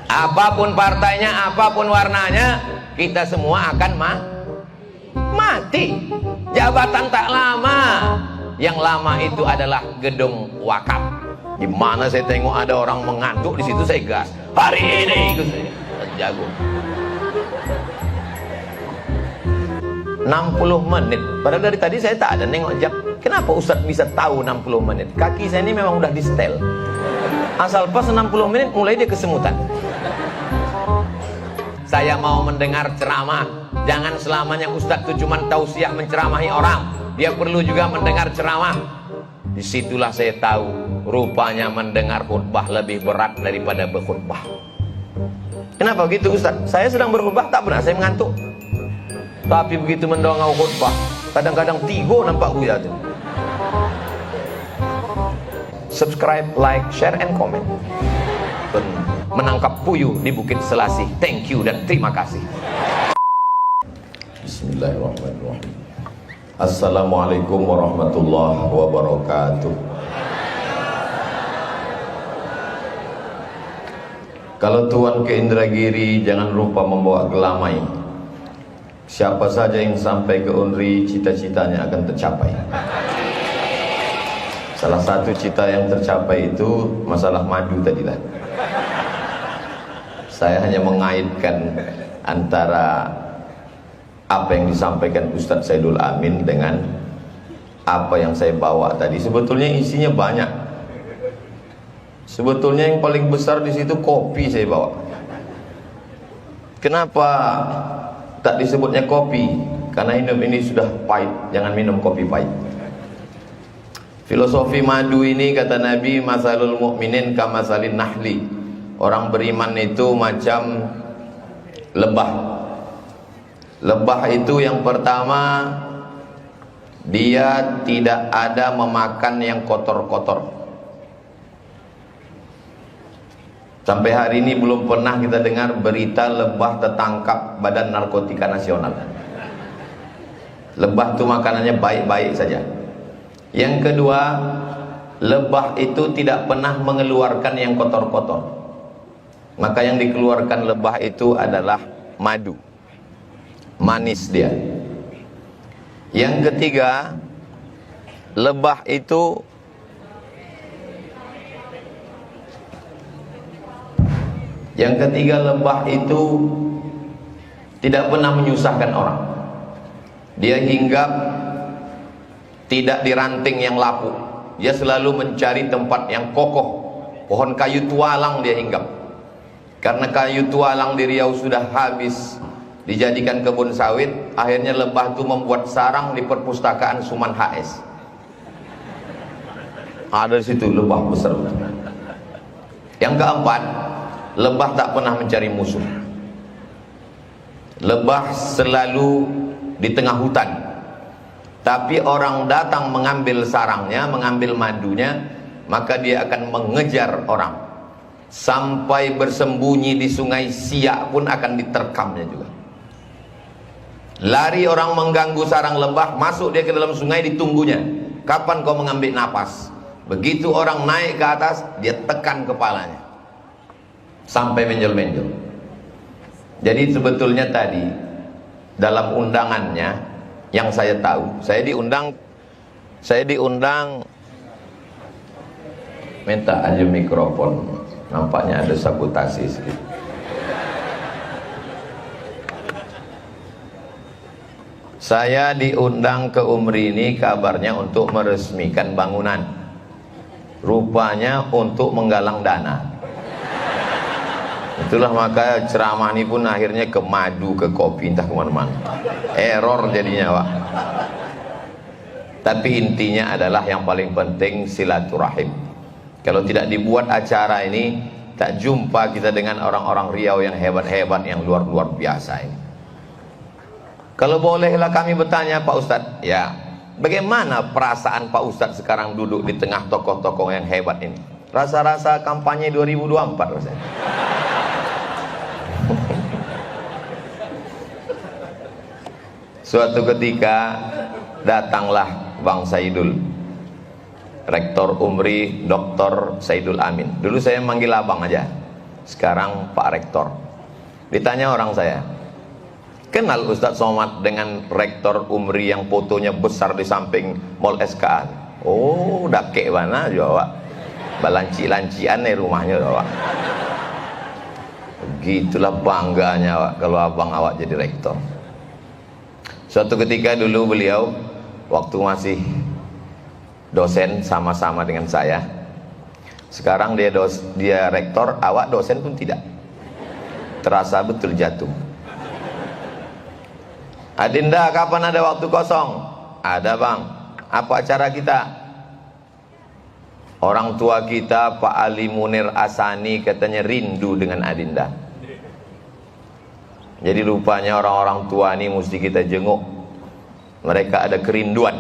Apapun partainya, apapun warnanya, kita semua akan mati. Jabatan tak lama. Yang lama itu adalah gedung wakaf. Di mana saya tengok ada orang mengantuk di situ, saya gas. Hari ini ikut saya jago. 60 menit. Padahal dari tadi saya tak ada nengok jam. Kenapa Ustadz bisa tahu 60 menit? Kaki saya ini memang udah di setel. Asal pas 60 menit mulai dia kesemutan. Saya mau mendengar ceramah. Jangan selamanya Ustadz itu cuma tausiah menceramahi orang. Dia perlu juga mendengar ceramah. Disitulah saya tahu rupanya mendengar khutbah lebih berat daripada berkhutbah. Kenapa begitu Ustadz? Saya sedang berkhutbah tak pernah saya mengantuk. Tapi begitu mendongeng khutbah, kadang-kadang tigo nampak buya itu. Subscribe, like, share, and comment. Menangkap puyuh di Bukit Selasih. Thank you dan terima kasih. Bismillahirrahmanirrahim. Assalamualaikum warahmatullahi wabarakatuh. Kalau tuan ke Indragiri, jangan lupa membawa gelamai. Siapa saja yang sampai ke Unri, cita-citanya akan tercapai. Salah satu cita yang tercapai itu masalah madu tadilah. Saya hanya mengaitkan antara apa yang disampaikan Ustadz Saidul Amin dengan apa yang saya bawa tadi. Sebetulnya isinya banyak. Sebetulnya yang paling besar di situ kopi saya bawa. Kenapa tak disebutnya kopi? Karena hidup ini sudah pahit, jangan minum kopi pahit. Filosofi madu ini kata Nabi, masalul mu'minin kamasalin nahli. Orang beriman itu macam lebah. Lebah itu yang pertama, dia tidak ada memakan yang kotor-kotor. Sampai hari ini belum pernah kita dengar berita lebah tertangkap Badan Narkotika Nasional. Lebah itu makanannya baik-baik saja. Yang kedua, lebah itu tidak pernah mengeluarkan yang kotor-kotor. Maka yang dikeluarkan lebah itu adalah madu. Manis dia. Yang ketiga, lebah itu tidak pernah menyusahkan orang. Dia hinggap tidak di ranting yang lapuk. Dia selalu mencari tempat yang kokoh. Pohon kayu tualang dia hinggap. Karena kayu tualang di Riau sudah habis dijadikan kebun sawit, akhirnya lebah itu membuat sarang di perpustakaan Suman HS. Ada di situ lebah besar. Yang keempat, lebah tak pernah mencari musuh. Lebah selalu di tengah hutan. Tapi orang datang mengambil sarangnya, mengambil madunya, maka dia akan mengejar orang. Sampai bersembunyi di sungai Siak pun akan diterkamnya juga. Lari orang mengganggu sarang lebah, masuk dia ke dalam sungai, ditunggunya. Kapan kau mengambil napas? Begitu orang naik ke atas, dia tekan kepalanya sampai menjol-menjol. Jadi sebetulnya tadi dalam undangannya yang saya tahu, saya diundang minta aja mikrofon, nampaknya ada sabotasi sedikit. Saya diundang ke Umri ini kabarnya untuk meresmikan bangunan. Rupanya untuk menggalang dana. Itulah maka ceramah ini pun akhirnya ke madu, ke kopi, entah kemana-mana. Error jadinya Pak. Tapi intinya adalah yang paling penting silaturahim. Kalau tidak dibuat acara ini, tak jumpa kita dengan orang-orang Riau yang hebat-hebat, yang luar biasa ini. Kalau bolehlah kami bertanya Pak Ustadz, ya, bagaimana perasaan Pak Ustadz sekarang duduk di tengah tokoh-tokoh yang hebat ini? Rasa-rasa kampanye 2024 rasanya. Suatu ketika datanglah Bang Saidul, Rektor Umri Dr. Saidul Amin. Dulu saya manggil abang aja. sekarang Pak Rektor. Ditanya orang saya, kenal Ustadz Somad dengan Rektor Umri yang fotonya besar di samping Mall SKA? Oh, dakek mana jawab. Balanci-lancian nih rumahnya jawab. Begitulah bangganya Wak, kalau abang awak jadi rektor. Suatu ketika dulu beliau waktu masih dosen sama-sama dengan saya. Sekarang dia rektor, awak dosen pun tidak. Terasa betul jatuh. Adinda, kapan ada waktu kosong? Ada bang. Apa acara kita? Orang tua kita Pak Ali Munir Asani katanya rindu dengan Adinda. Jadi rupanya orang-orang tua ini mesti kita jenguk. Mereka ada kerinduan.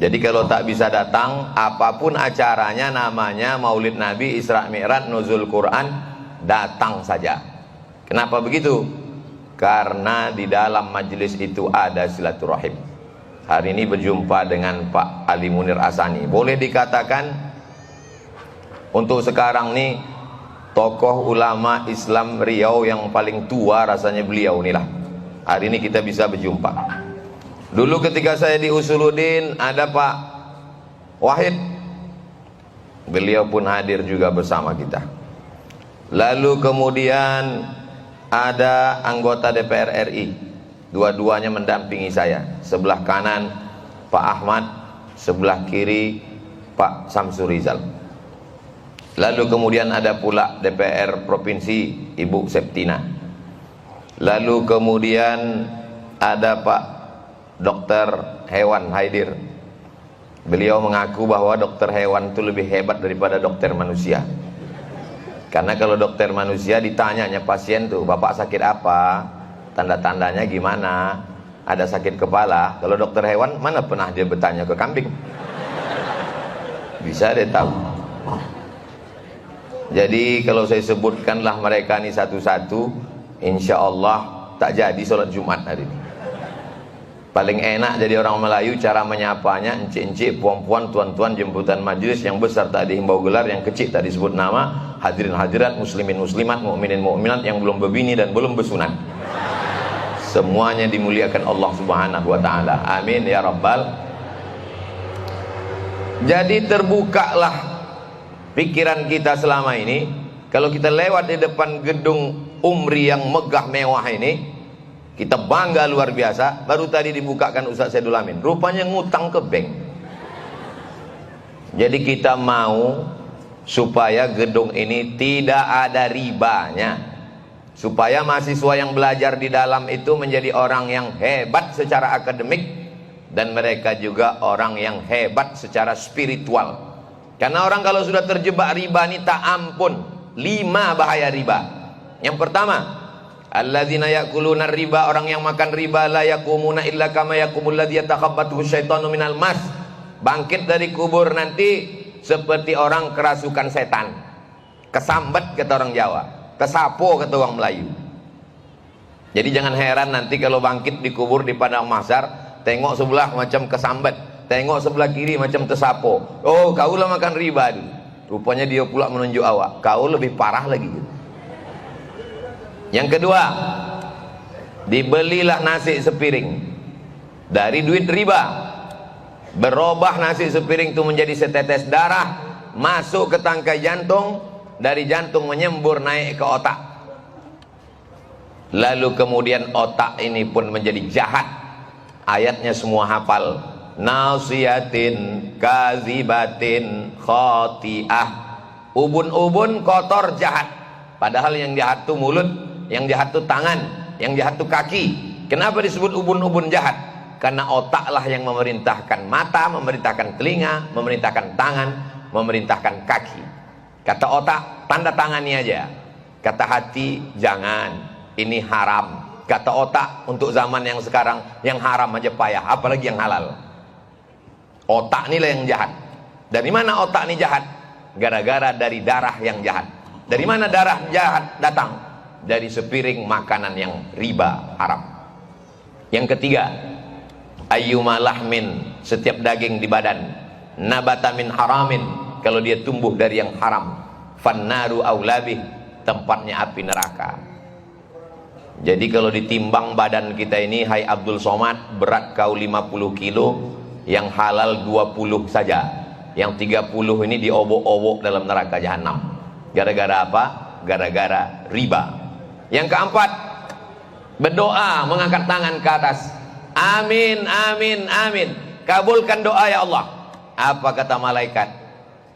Jadi kalau tak bisa datang, apapun acaranya, namanya Maulid Nabi, Isra Mi'raj, Nuzul Quran, datang saja. Kenapa begitu? Karena di dalam majelis itu ada silaturahim. Hari ini berjumpa dengan Pak Ali Munir Asani. Boleh dikatakan untuk sekarang nih tokoh ulama Islam Riau yang paling tua rasanya beliau inilah. Hari ini kita bisa berjumpa. Dulu ketika saya di Usuluddin ada Pak Wahid. Beliau pun hadir juga bersama kita. Lalu kemudian ada anggota DPR RI, dua-duanya mendampingi saya. Sebelah kanan Pak Ahmad, sebelah kiri Pak Samsul Rizal. Lalu kemudian ada pula DPR Provinsi Ibu Septina. Lalu kemudian ada Pak Dokter Hewan Haidir. Beliau mengaku bahwa dokter hewan itu lebih hebat daripada dokter manusia. Karena kalau dokter manusia ditanyanya pasien tuh, bapak sakit apa, tanda-tandanya gimana, ada sakit kepala. Kalau dokter hewan mana pernah dia bertanya ke kambing? Bisa dia tahu. Jadi kalau saya sebutkanlah mereka ini satu-satu, insya Allah tak jadi sholat Jumat hari ini. Paling enak jadi orang Melayu cara menyapanya, encik-encik, puan-puan, tuan-tuan, jemputan majelis, yang besar tak dihimbau gelar, yang kecil tak disebut nama, hadirin hadirat, muslimin muslimat, mukminin mukminat, yang belum berbini dan belum bersunat. Semuanya dimuliakan Allah Subhanahu wa taala. Amin ya rabbal. Jadi terbukalah pikiran kita selama ini. Kalau kita lewat di depan gedung Umri yang megah mewah ini, kita bangga luar biasa. Baru tadi dibukakan Ustaz Saidul Amin, rupanya ngutang ke bank. Jadi kita mau supaya gedung ini tidak ada ribanya, supaya mahasiswa yang belajar di dalam itu menjadi orang yang hebat secara akademik, dan mereka juga orang yang hebat secara spiritual. Karena orang kalau sudah terjebak riba ini tak ampun. 5 bahaya riba. Yang pertama, alladzina ya'kuluna riba, orang yang makan riba, la yakumuna illa kama yakumul ladzi yatakhabbathu syaitanu minal mas. Bangkit dari kubur nanti seperti orang kerasukan setan. Kesambet kata orang Jawa, kesapo kata orang Melayu. Jadi jangan heran nanti kalau bangkit di kubur di padang mahsyar, tengok sebelah macam kesambet, tengok sebelah kiri macam tersapo. Oh, kau lah makan riba dulu. Rupanya dia pula menunjuk awak, kau lebih parah lagi. Yang kedua, dibelilah nasi sepiring dari duit riba. Berubah nasi sepiring itu menjadi setetes darah, masuk ke tangkai jantung, dari jantung menyembur naik ke otak. Lalu kemudian otak ini pun menjadi jahat. Ayatnya semua hafal. Nasiyatin kazibatin khoti'ah. Ubun-ubun kotor jahat. Padahal yang jahat itu mulut, yang jahat itu tangan, yang jahat itu kaki. Kenapa disebut ubun-ubun jahat? Karena otaklah yang memerintahkan mata, memerintahkan telinga, memerintahkan tangan, memerintahkan kaki. Kata otak, tanda tangani aja. Kata hati, jangan, ini haram. Kata otak, untuk zaman yang sekarang, yang haram aja payah, apalagi yang halal. Otak inilah yang jahat. Dari mana otak ini jahat? Gara-gara dari darah yang jahat. Dari mana darah jahat datang? Dari sepiring makanan yang riba, haram. Yang ketiga, ayyuma lahmin, setiap daging di badan, nabata min haramin, kalau dia tumbuh dari yang haram, fannaru aulabih, tempatnya api neraka. Jadi kalau ditimbang badan kita ini, hai Abdul Somad, berat kau 50 kilo, yang halal 20 saja, yang 30 ini diobok-obok dalam neraka jahanam. Gara-gara apa? Gara-gara riba. Yang keempat, berdoa mengangkat tangan ke atas, amin, amin, amin, kabulkan doa ya Allah. Apa kata malaikat?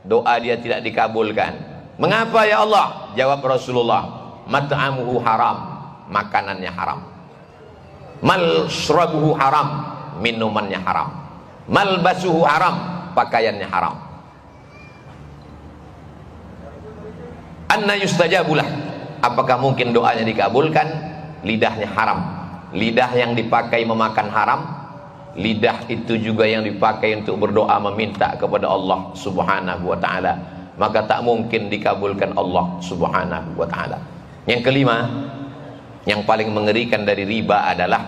Doa dia tidak dikabulkan. Mengapa ya Allah? Jawab Rasulullah, mat'amuhu haram, makanannya haram, malsyrabuhu haram, minumannya haram, malbasuhu haram, pakaiannya haram. Anna yustajabulah, apakah mungkin doanya dikabulkan? Lidahnya haram, lidah yang dipakai memakan haram, lidah itu juga yang dipakai untuk berdoa meminta kepada Allah subhanahu wa ta'ala, maka tak mungkin dikabulkan Allah subhanahu wa ta'ala. Yang kelima, yang paling mengerikan dari riba adalah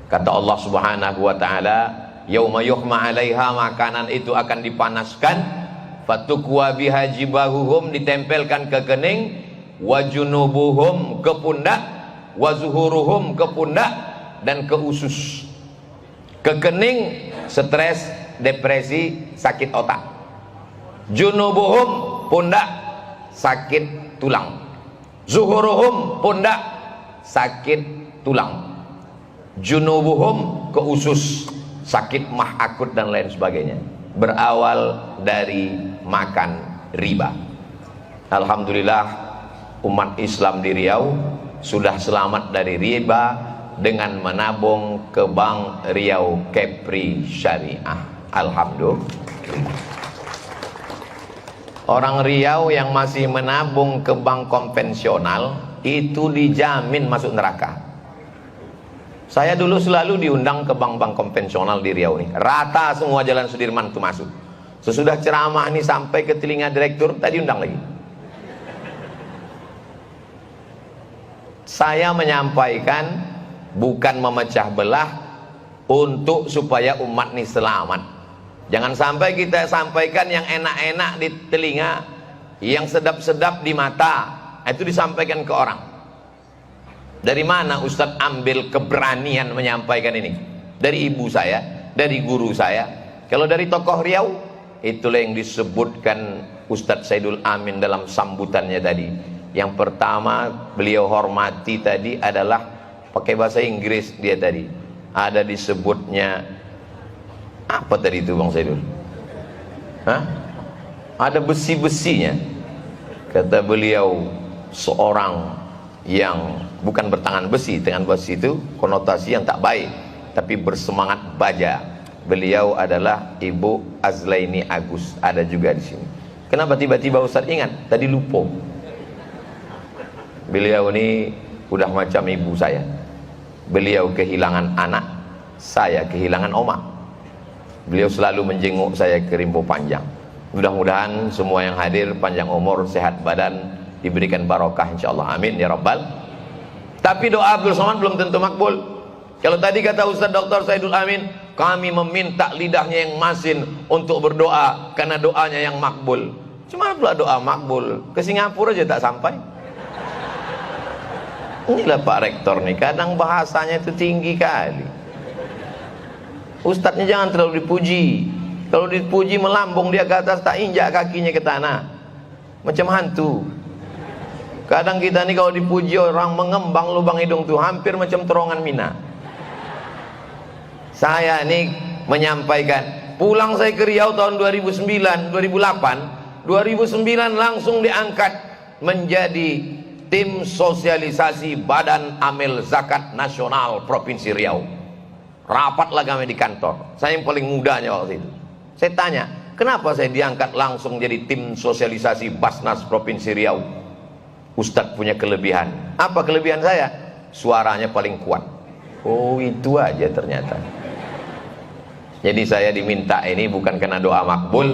kata Allah subhanahu wa ta'ala, yauma yuhma 'alaiha, makanan itu akan dipanaskan, fatukwa biha jibahuhum, ditempelkan ke kening, wajunubuhum, ke pundak, wazuhuruhum, ke pundak, dan ke usus. Ke kening stres, depresi, sakit otak. Junubuhum, pundak, sakit tulang. Zuhuruhum, pundak, sakit tulang. Junubuhum, ke usus, sakit mah akut dan lain sebagainya. Berawal dari makan riba. Alhamdulillah, umat Islam di Riau sudah selamat dari riba dengan menabung ke Bank Riau Kepri Syariah. Alhamdulillah. Orang Riau yang masih menabung ke bank konvensional itu dijamin masuk neraka. Saya dulu selalu diundang ke bank-bank konvensional di Riau nih, rata semua Jalan Sudirman itu masuk. Sesudah ceramah ini sampai ke telinga direktur, tadi undang lagi. Saya menyampaikan bukan memecah belah, untuk supaya umat ini selamat. Jangan sampai kita sampaikan yang enak-enak di telinga, yang sedap-sedap di mata, itu disampaikan ke orang. Dari mana Ustadz ambil keberanian menyampaikan ini? Dari ibu saya, dari guru saya. Kalau dari tokoh Riau, itulah yang disebutkan Ustadz Saidul Amin dalam sambutannya tadi. Yang pertama beliau hormati tadi adalah pakai bahasa Inggris dia tadi. Ada disebutnya apa tadi itu Bang Saidul? Hah? Ada besi-besinya. Kata beliau, seorang yang bukan bertangan besi, tangan besi itu konotasi yang tak baik, tapi bersemangat baja. Beliau adalah Ibu Azlaini Agus, ada juga di sini. Kenapa tiba-tiba Ustaz ingat? Tadi lupa. Beliau ini udah macam ibu saya. Beliau kehilangan anak, saya kehilangan oma. Beliau selalu menjenguk saya ke Rimbo Panjang. Mudah-mudahan semua yang hadir panjang umur, sehat badan, diberikan barokah insyaallah, amin ya rabbal. Tapi doa Abdul Somad belum tentu makbul. Kalau tadi kata Ustaz Dr. Saidul Amin, kami meminta lidahnya yang masin untuk berdoa karena doanya yang makbul. Cuma pula doa makbul, ke Singapura aja tak sampai. Inilah Pak Rektor nih, kadang bahasanya itu tinggi kali. Ustadznya jangan terlalu dipuji. Kalau dipuji melambung dia ke atas, tak injak kakinya ke tanah, macam hantu. Kadang kita nih kalau dipuji orang mengembang lubang hidung tuh hampir macam terowongan Mina. Saya nih menyampaikan, pulang saya ke Riau tahun 2009, 2008, 2009 langsung diangkat menjadi tim sosialisasi Badan Amil Zakat Nasional Provinsi Riau. Rapatlah kami di kantor. Saya yang paling mudanya waktu itu. Saya tanya, kenapa saya diangkat langsung jadi tim sosialisasi Basnas Provinsi Riau? Ustadz punya kelebihan. Apa kelebihan saya? Suaranya paling kuat. Oh, itu aja ternyata. Jadi saya diminta ini bukan karena doa makbul,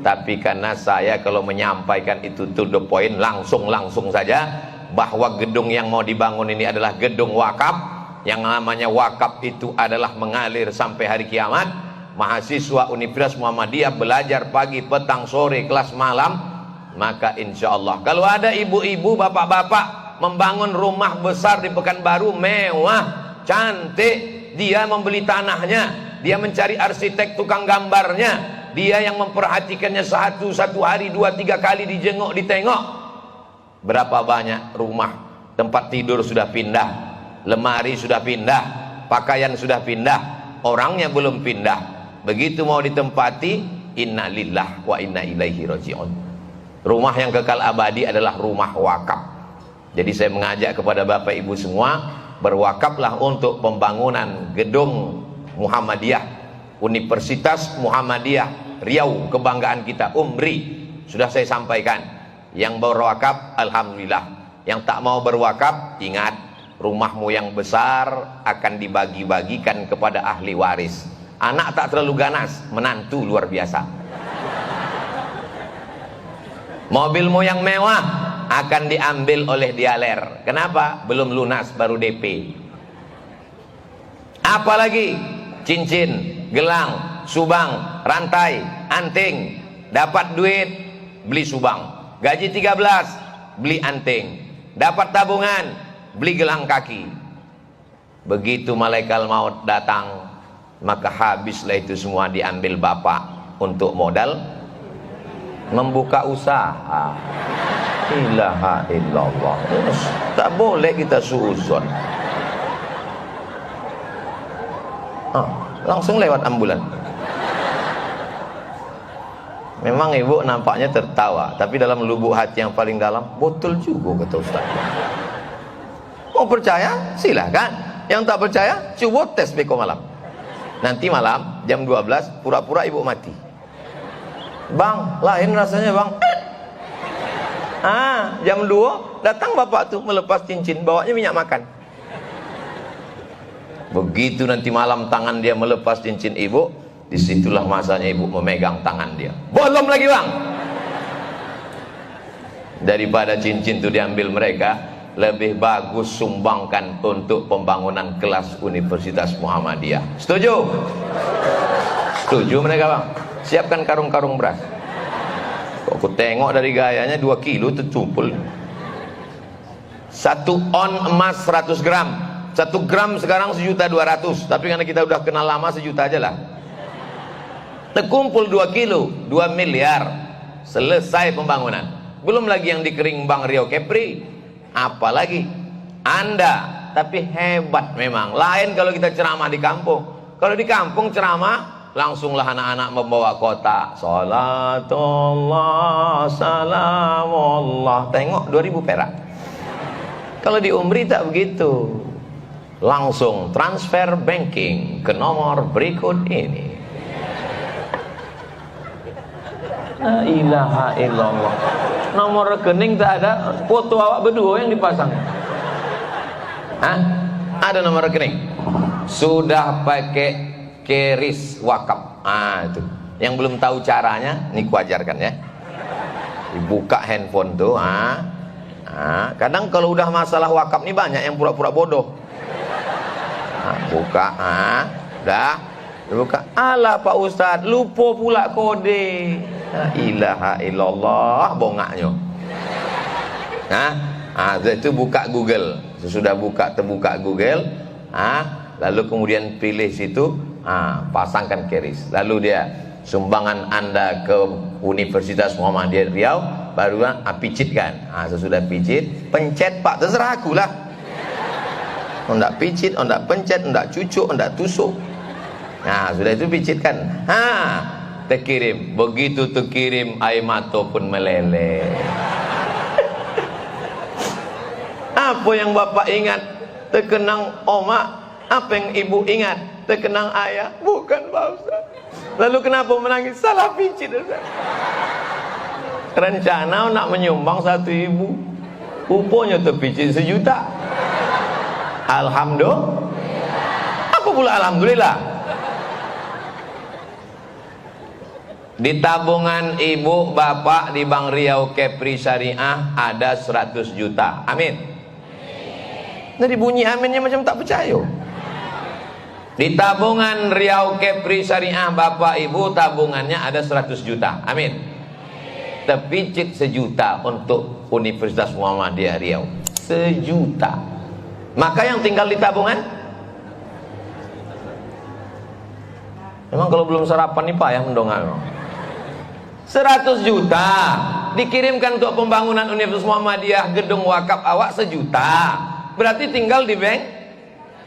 tapi karena saya kalau menyampaikan itu to the point, langsung saja, bahwa gedung yang mau dibangun ini adalah gedung wakaf. Yang namanya wakaf itu adalah mengalir sampai hari kiamat. Mahasiswa Universitas Muhammadiyah belajar pagi, petang, sore, kelas malam, maka insya Allah. Kalau ada ibu-ibu, bapak-bapak membangun rumah besar di Pekanbaru, mewah, cantik, dia membeli tanahnya, dia mencari arsitek tukang gambarnya, dia yang memperhatikannya satu hari 2-3 kali dijenguk ditengok. Berapa banyak rumah, tempat tidur sudah pindah, lemari sudah pindah, pakaian sudah pindah, orangnya belum pindah. Begitu mau ditempati, inna lillah wa inna ilaihi raji'un. Rumah yang kekal abadi adalah rumah wakaf. Jadi saya mengajak kepada Bapak Ibu semua, berwakaflah untuk pembangunan gedung Muhammadiyah, Universitas Muhammadiyah Riau, kebanggaan kita, UMRI. Sudah saya sampaikan. Yang berwakaf, alhamdulillah. Yang tak mau berwakaf, ingat, rumahmu yang besar akan dibagi-bagikan kepada ahli waris. Anak tak terlalu ganas, menantu luar biasa. Mobilmu yang mewah akan diambil oleh dialer. Kenapa? Belum lunas, baru DP. Apalagi cincin, gelang, subang, rantai, anting. Dapat duit, beli subang. Gaji 13, beli anting. Dapat tabungan, beli gelang kaki. Begitu malaikat maut datang, maka habislah itu semua, diambil bapak untuk modal membuka usaha. Ilaha illallah. Tak boleh kita suuzon. Langsung lewat ambulan. Memang ibu nampaknya tertawa, tapi dalam lubuk hati yang paling dalam, betul juga kata Ustaz. Mau percaya silahkan, yang tak percaya coba tes beko malam. Nanti malam jam 12 pura-pura ibu mati. Bang, lain rasanya bang. Jam 2 datang bapak tuh melepas cincin, bawanya minyak makan. Begitu nanti malam tangan dia melepas cincin ibu, disitulah masanya ibu memegang tangan dia. Belum lagi bang. Daripada cincin itu diambil mereka, lebih bagus sumbangkan untuk pembangunan kelas Universitas Muhammadiyah. Setuju? Setuju mereka bang? Siapkan karung-karung beras. Kok aku tengok dari gayanya 2 kilo tercumpul. 1 on emas 100 gram. 1 gram sekarang 1.200.000. Tapi karena kita udah kenal lama, 1 juta aja lah. Terkumpul 2 kilo, 2 miliar. Selesai pembangunan. Belum lagi yang dikering Bang Riau Kepri. Apalagi Anda. Tapi hebat memang. Lain kalau kita ceramah di kampung. Kalau di kampung ceramah, langsunglah anak-anak membawa kotak. Salatullah, salamullah. Tengok 2.000 perak. Kalau di UMRI tak begitu. Langsung transfer banking ke nomor berikut ini. La ilaha illallah. Nomor rekening tak ada, foto awak berdua yang dipasang. Ada nomor rekening. Sudah pakai keris wakaf. Itu. Yang belum tahu caranya, ini kuajarkan ya. Dibuka handphone tuh. Kadang kalau udah masalah wakaf nih banyak yang pura-pura bodoh. Buka, dah, buka. Alah Pak Ustadz, lupa pula kode. La ilaha illallah, bongaknya. Itu buka Google. Sesudah terbuka Google, lalu kemudian pilih situ, pasangkan keris. Lalu dia sumbangan Anda ke Universitas Muhammadiyah Riau, baru picitkan. Sesudah picit, pencet Pak, terserah aku lah. Ndak picit, ndak pencet, ndak cucuk, ndak tusuk. Sudah itu picitkan. Terkirim. Begitu terkirim, air mata pun meleleh. Apa yang bapak ingat? Terkenang omak. Apa yang ibu ingat? Terkenang ayah. Bukan Pak Ustaz. Lalu kenapa menangis? Salah picit Ustaz. Rencana nak menyumbang 1.000, rupanya terpicit 1 juta. Alhamdulillah. Apa pula alhamdulillah? Di tabungan ibu bapak di Bank Riau Kepri Syariah ada 100 juta. Amin. Jadi bunyi aminnya macam tak percaya. Di tabungan Riau Kepri Syariah bapak ibu tabungannya ada 100 juta. Amin. terpicit 1 juta untuk Universitas Muhammadiyah Riau. 1 juta. Maka yang tinggal di tabungan, memang kalau belum sarapan nih payah mendonga. 100 juta dikirimkan untuk pembangunan Universitas Muhammadiyah, gedung wakaf awak 1 juta. Berarti tinggal di bank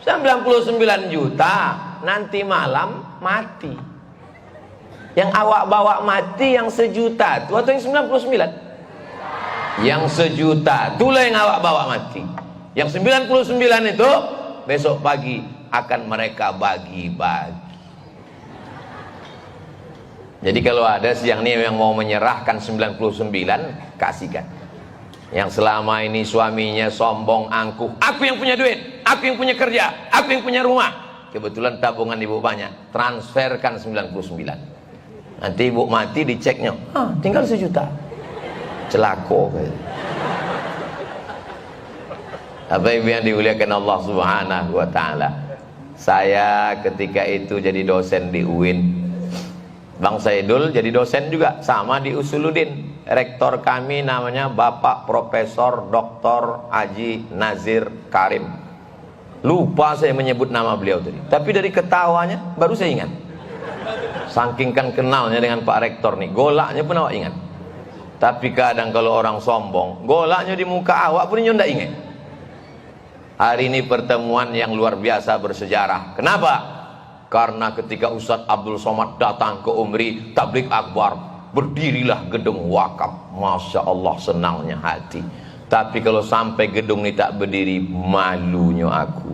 99 juta. Nanti malam mati. Yang awak bawa mati yang 1 juta itu atau yang 99? Yang 1 juta itulah yang awak bawa mati. Yang 99 itu besok pagi akan mereka bagi-bagi. Jadi kalau ada siang ini yang mau menyerahkan 99, kasihkan. Yang selama ini suaminya sombong, angkuh, aku yang punya duit, aku yang punya kerja, aku yang punya rumah. Kebetulan tabungan ibu banyak, transferkan 99. Nanti ibu mati diceknya, tinggal 1 juta. Celako. Apa ibu yang dimuliakan Allah Subhanahu wa ta'ala. Saya ketika itu jadi dosen di UIN. Bang Saidul jadi dosen juga, sama di Usuluddin. Rektor kami namanya Bapak Profesor Dr. Haji Nazir Karim. Lupa saya menyebut nama beliau tadi. Tapi dari ketawanya baru saya ingat. Saking kan kenalnya dengan Pak Rektor nih, golaknya pun awak ingat. Tapi kadang kalau orang sombong, golaknya di muka awak pun ndak ingat. Hari ini pertemuan yang luar biasa bersejarah. Kenapa? Karena ketika Ustadz Abdul Somad datang ke Umri Tablik Akbar, berdirilah gedung wakaf. Masya Allah, senangnya hati. Tapi kalau sampai gedung ini tak berdiri, malunya aku.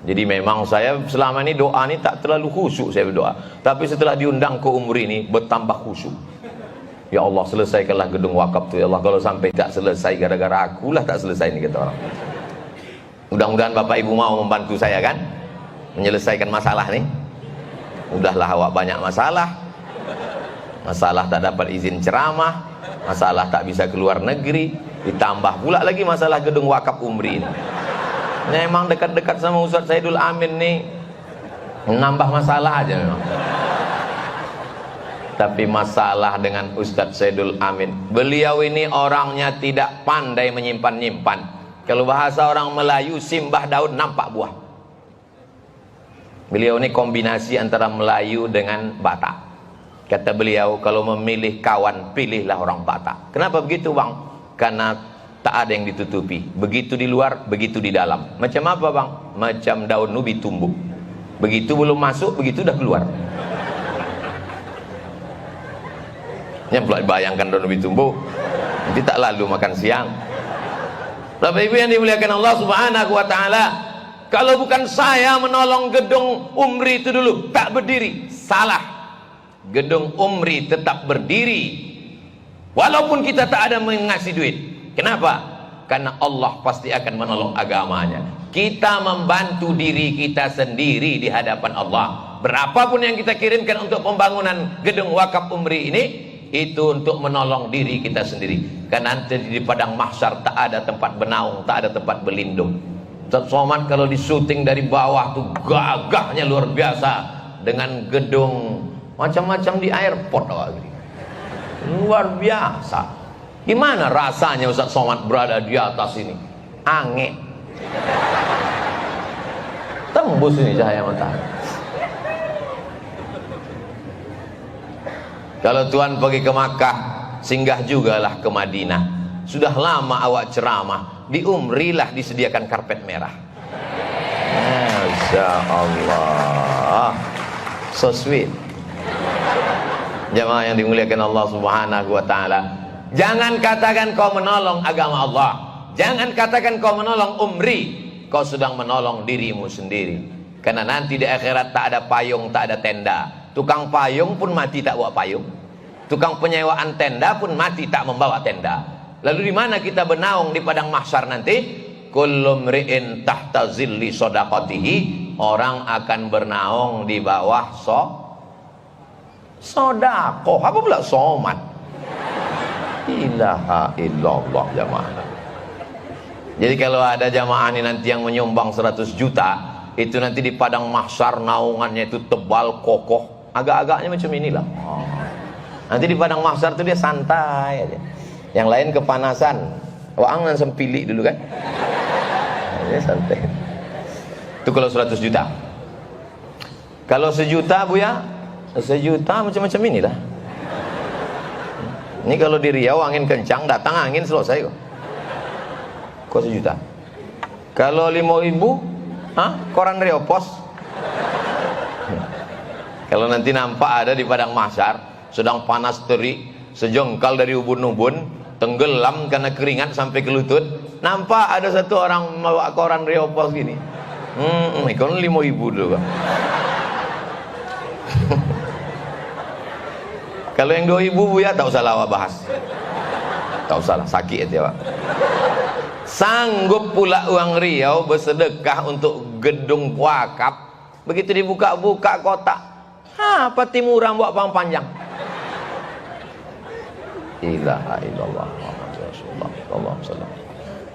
Jadi memang saya selama ini doa ini tak terlalu khusyuk saya berdoa. Tapi setelah diundang ke Umri ini bertambah khusyuk. Ya Allah, selesaikanlah gedung wakaf tu ya Allah. Kalau sampai tak selesai gara-gara akulah tak selesai ini, kata orang. Mudah-mudahan Bapak Ibu mau membantu saya kan menyelesaikan masalah nih. Udahlah awak banyak masalah. Masalah tak dapat izin ceramah, masalah tak bisa keluar negeri, ditambah pula lagi masalah gedung wakaf Umri ini. Memang dekat-dekat sama Ustadz Saidul Amin nih, nambah masalah aja memang. Tapi masalah dengan Ustadz Saidul Amin, beliau ini orangnya tidak pandai menyimpan-nyimpan. Kalau bahasa orang Melayu, simbah daun nampak buah. Beliau ini kombinasi antara Melayu dengan Batak. Kata beliau, kalau memilih kawan, pilihlah orang Batak. Kenapa begitu bang? Karena tak ada yang ditutupi. Begitu di luar, begitu di dalam. Macam apa bang? Macam daun nubi tumbuh. Begitu belum masuk, begitu udah keluar. Ya bayangkan daun nubi tumbuh, nanti tak lalu makan siang. Bapak Ibu yang dimuliakan Allah Subhanahu wa ta'ala, kalau bukan saya menolong gedung Umri itu dulu tak berdiri, salah. Gedung Umri tetap berdiri walaupun kita tak ada mengasih duit. Kenapa? Karena Allah pasti akan menolong agamanya. Kita membantu diri kita sendiri di hadapan Allah. Berapapun yang kita kirimkan untuk pembangunan gedung wakaf Umri ini, itu untuk menolong diri kita sendiri. Karena nanti di padang mahsyar tak ada tempat bernaung, tak ada tempat berlindung. Ustaz Somad kalau di syuting dari bawah tuh gagahnya luar biasa, dengan gedung macam-macam di airport, luar biasa. Gimana rasanya Ustaz Somad berada di atas ini? Ange. Tembus ini cahaya matahari. Kalau Tuhan pergi ke Makkah, singgah jugalah ke Madinah. Sudah lama awak ceramah, di Umri lah disediakan karpet merah. Masya Allah, so sweet. Jamaah yang dimuliakan Allah Subhanahu wa ta'ala, jangan katakan kau menolong agama Allah, jangan katakan kau menolong Umri, kau sedang menolong dirimu sendiri. Karena nanti di akhirat tak ada payung, tak ada tenda. Tukang payung pun mati tak bawa payung, tukang penyewaan tenda pun mati tak membawa tenda. Lalu di mana kita bernaung di padang mahsyar nanti? Kullu mri'in tahta zilli shadaqatihi, orang akan bernaung di bawah sedekah. Apa pula somat? Ilaha illallah jamaah. Jadi kalau ada jamaah ini nanti yang menyumbang 100 juta, itu nanti di padang mahsyar naungannya itu tebal kokoh, agak-agaknya macam inilah. Nanti di padang mahsyar tuh dia santai aja. Yang lain kepanasan. Waang langsung pilih dulu kan. Dia santai. Itu kalau 100 juta. Kalau 1 juta Bu ya, 1 juta macam-macam inilah. Ini kalau di Riau angin kencang, datang angin selesai kok. Kok 1 juta. Kalau 5.000, koran Riau Pos. Kalau nanti nampak ada di padang mahsyar sedang panas terik, sejengkal dari ubun-ubun, tenggelam karena keringat sampai ke lutut, nampak ada satu orang membawa koran Riau Pos gini. Koran 5.000 dulu Bang. Kalau yang 2.000 Bu ya, tak usah lah bahas. Tak usah lah, sakit ya Pak. Sanggup pula uang Riau bersedekah untuk gedung wakaf. Begitu dibuka-buka kotak, pati murah buat pang panjang. Ilaha illallah Rasulullah sallallahu alaihi wasallam.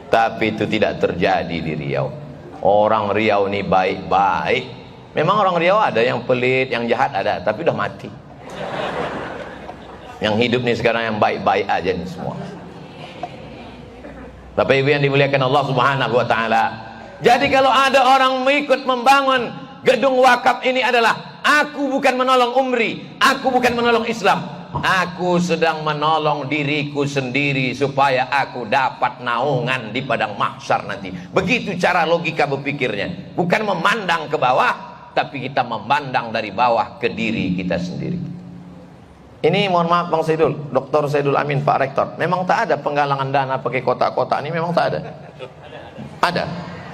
Tapi itu tidak terjadi di Riau. Orang Riau ini baik-baik. Memang orang Riau ada yang pelit, yang jahat ada, tapi udah mati. Yang hidup nih sekarang yang baik-baik aja nih semua. Bapak Ibu yang dimuliakan Allah Subhanahu wa taala. Jadi kalau ada orang mengikut membangun gedung wakaf ini adalah, aku bukan menolong Umri, aku bukan menolong Islam. Aku sedang menolong diriku sendiri supaya aku dapat naungan di padang mahsyar nanti. Begitu cara logika berpikirnya. Bukan memandang ke bawah, tapi kita memandang dari bawah ke diri kita sendiri. Ini mohon maaf Bang Saidul, Dr. Saidul Amin, Pak Rektor, memang tak ada penggalangan dana pakai kotak-kotak ini, memang tak ada. Ada.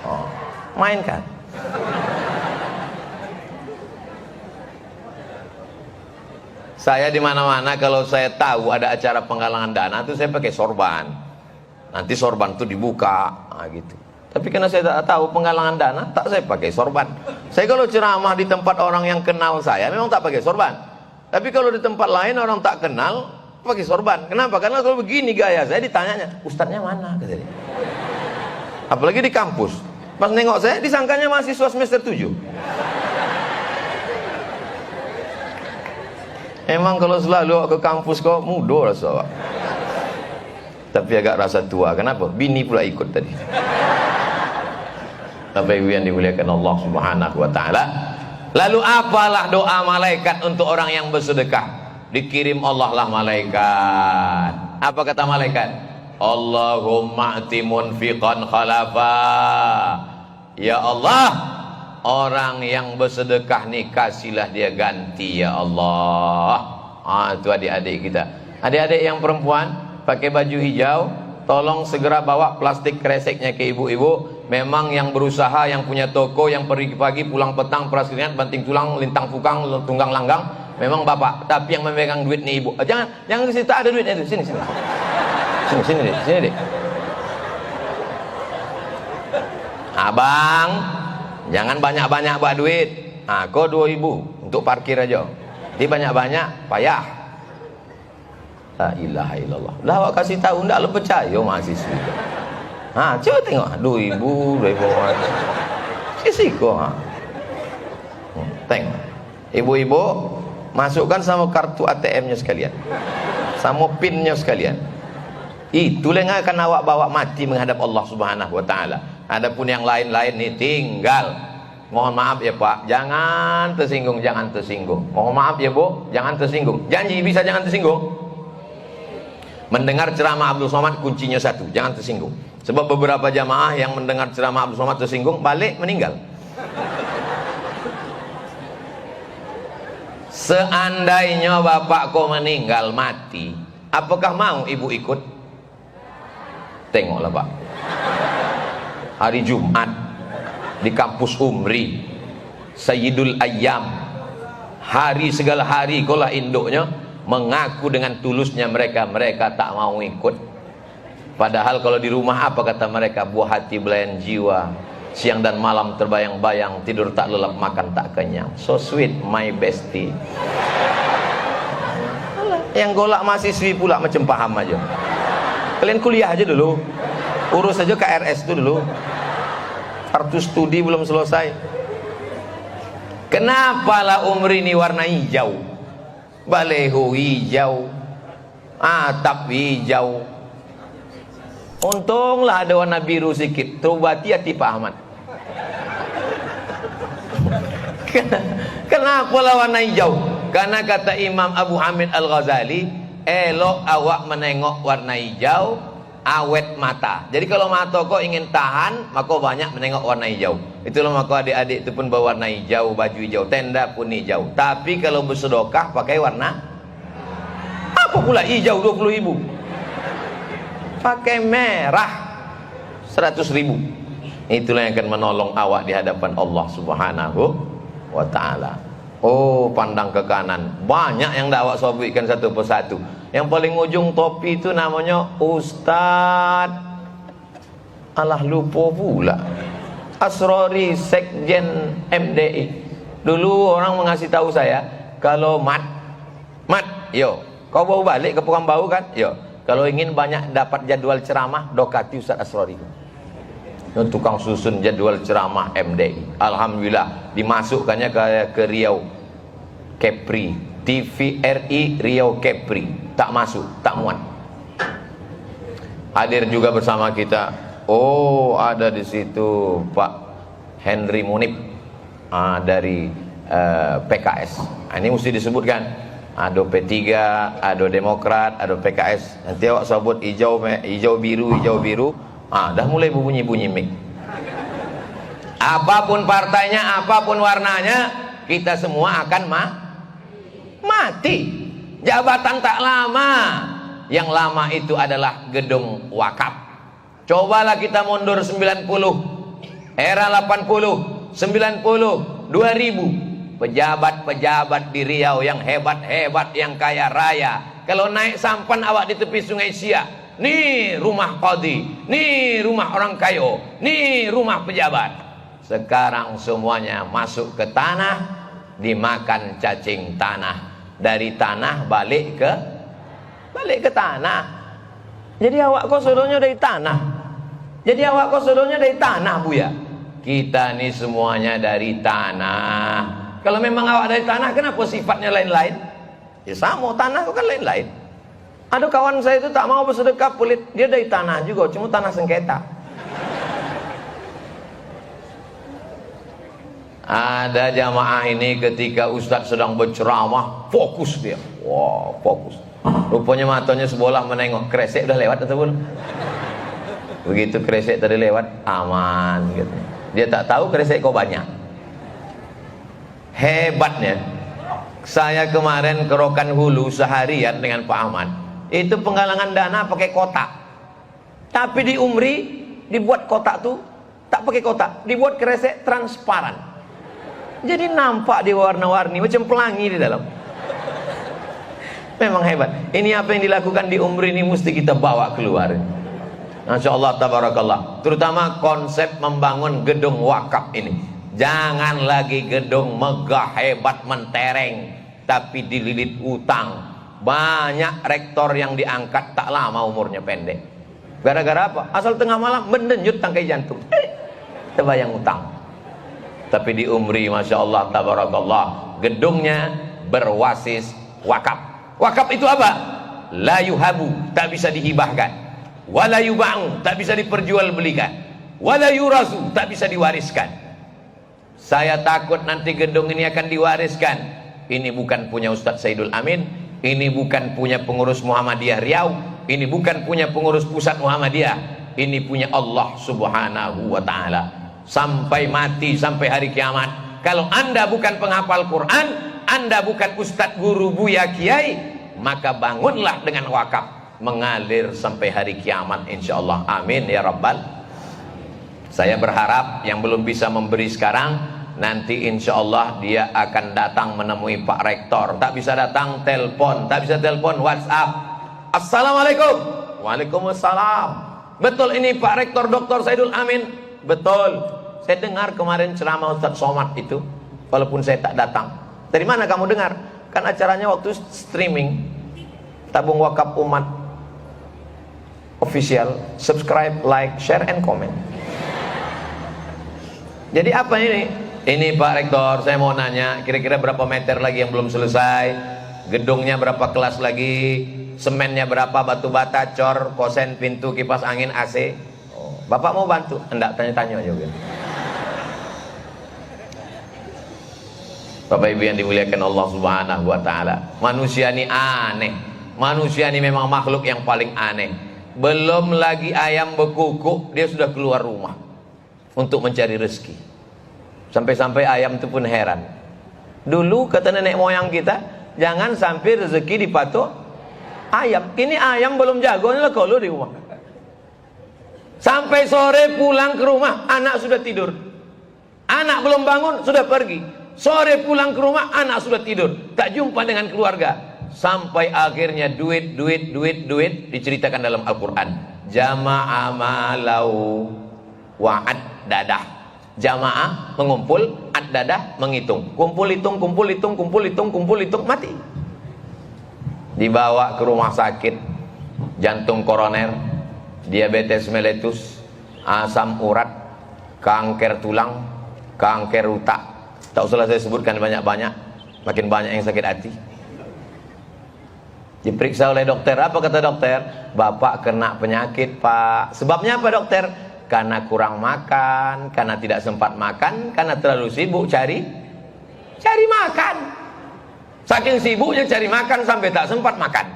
Oh, mainkan. Saya di mana-mana kalau saya tahu ada acara penggalangan dana itu saya pakai sorban. Nanti sorban itu dibuka, gitu. Tapi karena saya tak tahu penggalangan dana, tak saya pakai sorban. Saya kalau ceramah di tempat orang yang kenal saya, memang tak pakai sorban. Tapi kalau di tempat lain orang tak kenal, pakai sorban. Kenapa? Karena kalau begini gaya saya ditanyanya, ustadznya mana? Katanya. Apalagi di kampus. Pas nengok saya, disangkanya mahasiswa semester 7. Emang kalau selalu ke kampus kok muda rasa. Tapi agak rasa tua. Kenapa? Bini pula ikut tadi. Bapak Ibu yang dimuliakan Allah Subhanahu wa taala. Lalu apalah doa malaikat untuk orang yang bersedekah? Dikirim Allah lah malaikat. Apa kata malaikat? Allahumma ati munfiqan khalafa. Ya Allah, orang yang bersedekah nih kasihlah dia ganti ya Allah. Itu adik-adik kita. Adik-adik yang perempuan pakai baju hijau, tolong segera bawa plastik kreseknya ke ibu-ibu. Memang yang berusaha, yang punya toko, yang pergi pagi pulang petang, peras keringat, banting tulang, lintang pukang, tunggang langgang, memang bapak. Tapi yang memegang duit nih ibu. Jangan ke situ, tak ada duit itu. Sini. Sini deh. Abang, jangan banyak-banyak buat duit. Kau 2.000 untuk parkir aja. Jadi banyak-banyak payah. La ilaha illallah. Lah awak kasih tahu ndak lo percaya mahasiswa. Coba tengok 2.000 Sisiko. Tengok. Ibu-ibu masukkan sama kartu ATM-nya sekalian. Sama PIN-nya sekalian. Itulah yang akan awak bawa mati menghadap Allah Subhanahu wa taala. Adapun yang lain-lain nih tinggal. Mohon maaf ya Pak, jangan tersinggung. Mohon maaf ya Bu, jangan tersinggung. Janji bisa jangan tersinggung. Mendengar ceramah Abdul Somad kuncinya satu, jangan tersinggung. Sebab beberapa jamaah yang mendengar ceramah Abdul Somad tersinggung, balik meninggal. Seandainya bapak kau meninggal mati, apakah mau ibu ikut? Tengoklah Pak, hari Jumat di kampus Umri, Sayyidul Ayyam, hari segala hari kaulah induknya, mengaku dengan tulusnya mereka tak mau ikut. Padahal kalau di rumah apa kata mereka? Buah hati belayan jiwa, siang dan malam terbayang-bayang, tidur tak lelap, makan tak kenyang. So sweet my bestie. Yang golak mahasiswi pula macam paham aja. Kalian kuliah aja dulu, urus aja KRS itu dulu. Kartu studi belum selesai. Kenapalah Umri ini warna hijau? baleho hijau, atap hijau. Untunglah ada warna biru sedikit, terobati hati Pak Ahmad. Kenapa lah warna hijau? Karena kata Imam Abu Hamid Al-Ghazali, elok awak menengok warna hijau, awet mata. Jadi kalau mata kau ingin tahan, maka banyak menengok warna hijau. Itulah maka adik-adik itu pun bawa warna hijau, baju hijau, tenda pun hijau. Tapi kalau bersedekah pakai warna apa pula hijau 20.000? Pakai merah 100.000. Itulah yang akan menolong awak di hadapan Allah Subhanahu wa ta'ala. Oh, pandang ke kanan, banyak yang dah awak sebutkan satu persatu. Yang paling ujung topi itu namanya Ustadz, alah lupa pula, Asrori Sekjen MDI. Dulu orang mengasih tahu saya, kalau mat, yo, kau bawa balik ke Pekanbaru kan, yo, kalau ingin banyak dapat jadwal ceramah, dokati Ustadz Asrori. Tukang susun jadwal ceramah MDI. Alhamdulillah dimasukkannya ke Riau Kepri, TVRI Riau Kepri. Tak masuk, tak muat. Hadir juga bersama kita. Oh, ada di situ Pak Henry Munib dari PKS. Ini mesti disebutkan. Ada P3, ada Demokrat, ada PKS. Nanti awak sebut hijau biru. Dah mulai bunyi mic. Apapun partainya, apapun warnanya, kita semua akan mati. Jabatan tak lama. Yang lama itu adalah gedung wakaf. Cobalah kita mundur 90, era 80, 90, 2000. Pejabat-pejabat di Riau yang hebat-hebat, yang kaya raya, kalau naik sampan awak di tepi Sungai Siak, nih rumah qadhi, nih rumah orang kaya, nih rumah pejabat. Sekarang semuanya masuk ke tanah, dimakan cacing tanah. Dari tanah balik ke tanah. Jadi awak kau suruhnya dari tanah. Buya. Kita nih semuanya dari tanah. Kalau memang awak dari tanah, kenapa sifatnya lain-lain? Ya sama, tanah kau kan lain-lain. Ada kawan saya itu tak mau bersedekah pelit, dia dari tanah juga, cuma tanah sengketa. Ada jamaah ini ketika Ustadz sedang berceramah, fokus dia. Wah, fokus. Rupanya matanya sebelah menengok, kresek udah lewat atau belum? Begitu kresek tadi lewat, aman gitu. Dia tak tahu kresek kok banyak. Hebatnya, saya kemarin ke Rokan Hulu seharian dengan Pak Ahmad. Itu penggalangan dana pakai kotak. Tapi di Umri dibuat kotak tuh tak pakai kotak, dibuat kresek transparan. Jadi nampak di warna-warni macam pelangi di dalam. Memang hebat. Ini apa yang dilakukan di Umri ini mesti kita bawa keluar. Masya Allah, tabarakallah. Terutama konsep membangun gedung wakaf ini. Jangan lagi gedung megah hebat mentereng, tapi dililit utang. Banyak rektor yang diangkat tak lama umurnya pendek. Gara-gara apa? Asal tengah malam mendenyut tangkai jantung. Terbayang utang. Tapi di Umri, Masya Allah, tabarakallah, gedungnya berwasis wakaf. Wakaf itu apa? La yuhabu, tak bisa dihibahkan. Wala yuba'u, tak bisa diperjualbelikan. Wala yurasu, tak bisa diwariskan. Saya takut nanti gedung ini akan diwariskan. Ini bukan punya Ustadz Saidul Amin, ini bukan punya pengurus Muhammadiyah Riau, ini bukan punya pengurus pusat Muhammadiyah, ini punya Allah Subhanahu wa ta'ala. Sampai mati, sampai hari kiamat, kalau anda bukan penghafal Quran, anda bukan ustadz, guru, buya, kiai, maka bangunlah dengan wakaf, mengalir sampai hari kiamat insyaallah. Amin ya rabbal. Saya berharap yang belum bisa memberi sekarang, nanti insyaallah dia akan datang menemui Pak Rektor. Tak bisa datang, telepon. Tak bisa telepon, WhatsApp. Assalamualaikum. Waalaikumsalam. Betul ini Pak Rektor Dr. Saidul Amin? Betul. Saya dengar kemarin ceramah Ustadz Somad itu, walaupun saya tak datang. Dari mana kamu dengar? Kan acaranya waktu streaming. Tabung Wakaf Umat Official. Subscribe, like, share, and comment. Jadi apa ini? Ini Pak Rektor, saya mau nanya, kira-kira berapa meter lagi yang belum selesai? gedungnya berapa kelas lagi, semennya berapa, batu bata, cor, kosen, pintu, kipas angin, AC. Oh, Bapak mau bantu? Enggak, tanya-tanya juga. Bapak Ibu yang dimuliakan Allah Subhanahu wa taala. Manusia ini aneh. Manusia ini memang makhluk yang paling aneh. Belum lagi ayam bekukuk dia sudah keluar rumah untuk mencari rezeki. Sampai-sampai ayam itu pun heran. Dulu kata nenek moyang kita, jangan sampai rezeki dipatok ayam. Ini ayam belum jago lah kalau di rumah. Sampai sore pulang ke rumah, anak sudah tidur. Anak belum bangun sudah pergi. Sore pulang ke rumah, anak sudah tidur. Tak jumpa dengan keluarga. Sampai akhirnya duit diceritakan dalam Al-Quran. Jama'a malau wa'ad dadah. Jamaah mengumpul, ad-dadah menghitung. Kumpul hitung, mati. Dibawa ke rumah sakit, jantung koroner, diabetes mellitus, asam urat, kanker tulang, kanker otak. Tak usah saya sebutkan banyak-banyak. Makin banyak yang sakit hati. Diperiksa oleh dokter. Apa kata dokter? Bapak kena penyakit, Pak. Sebabnya apa, dokter? Karena kurang makan, karena tidak sempat makan, karena terlalu sibuk cari makan. Saking sibuknya cari makan sampai tak sempat makan.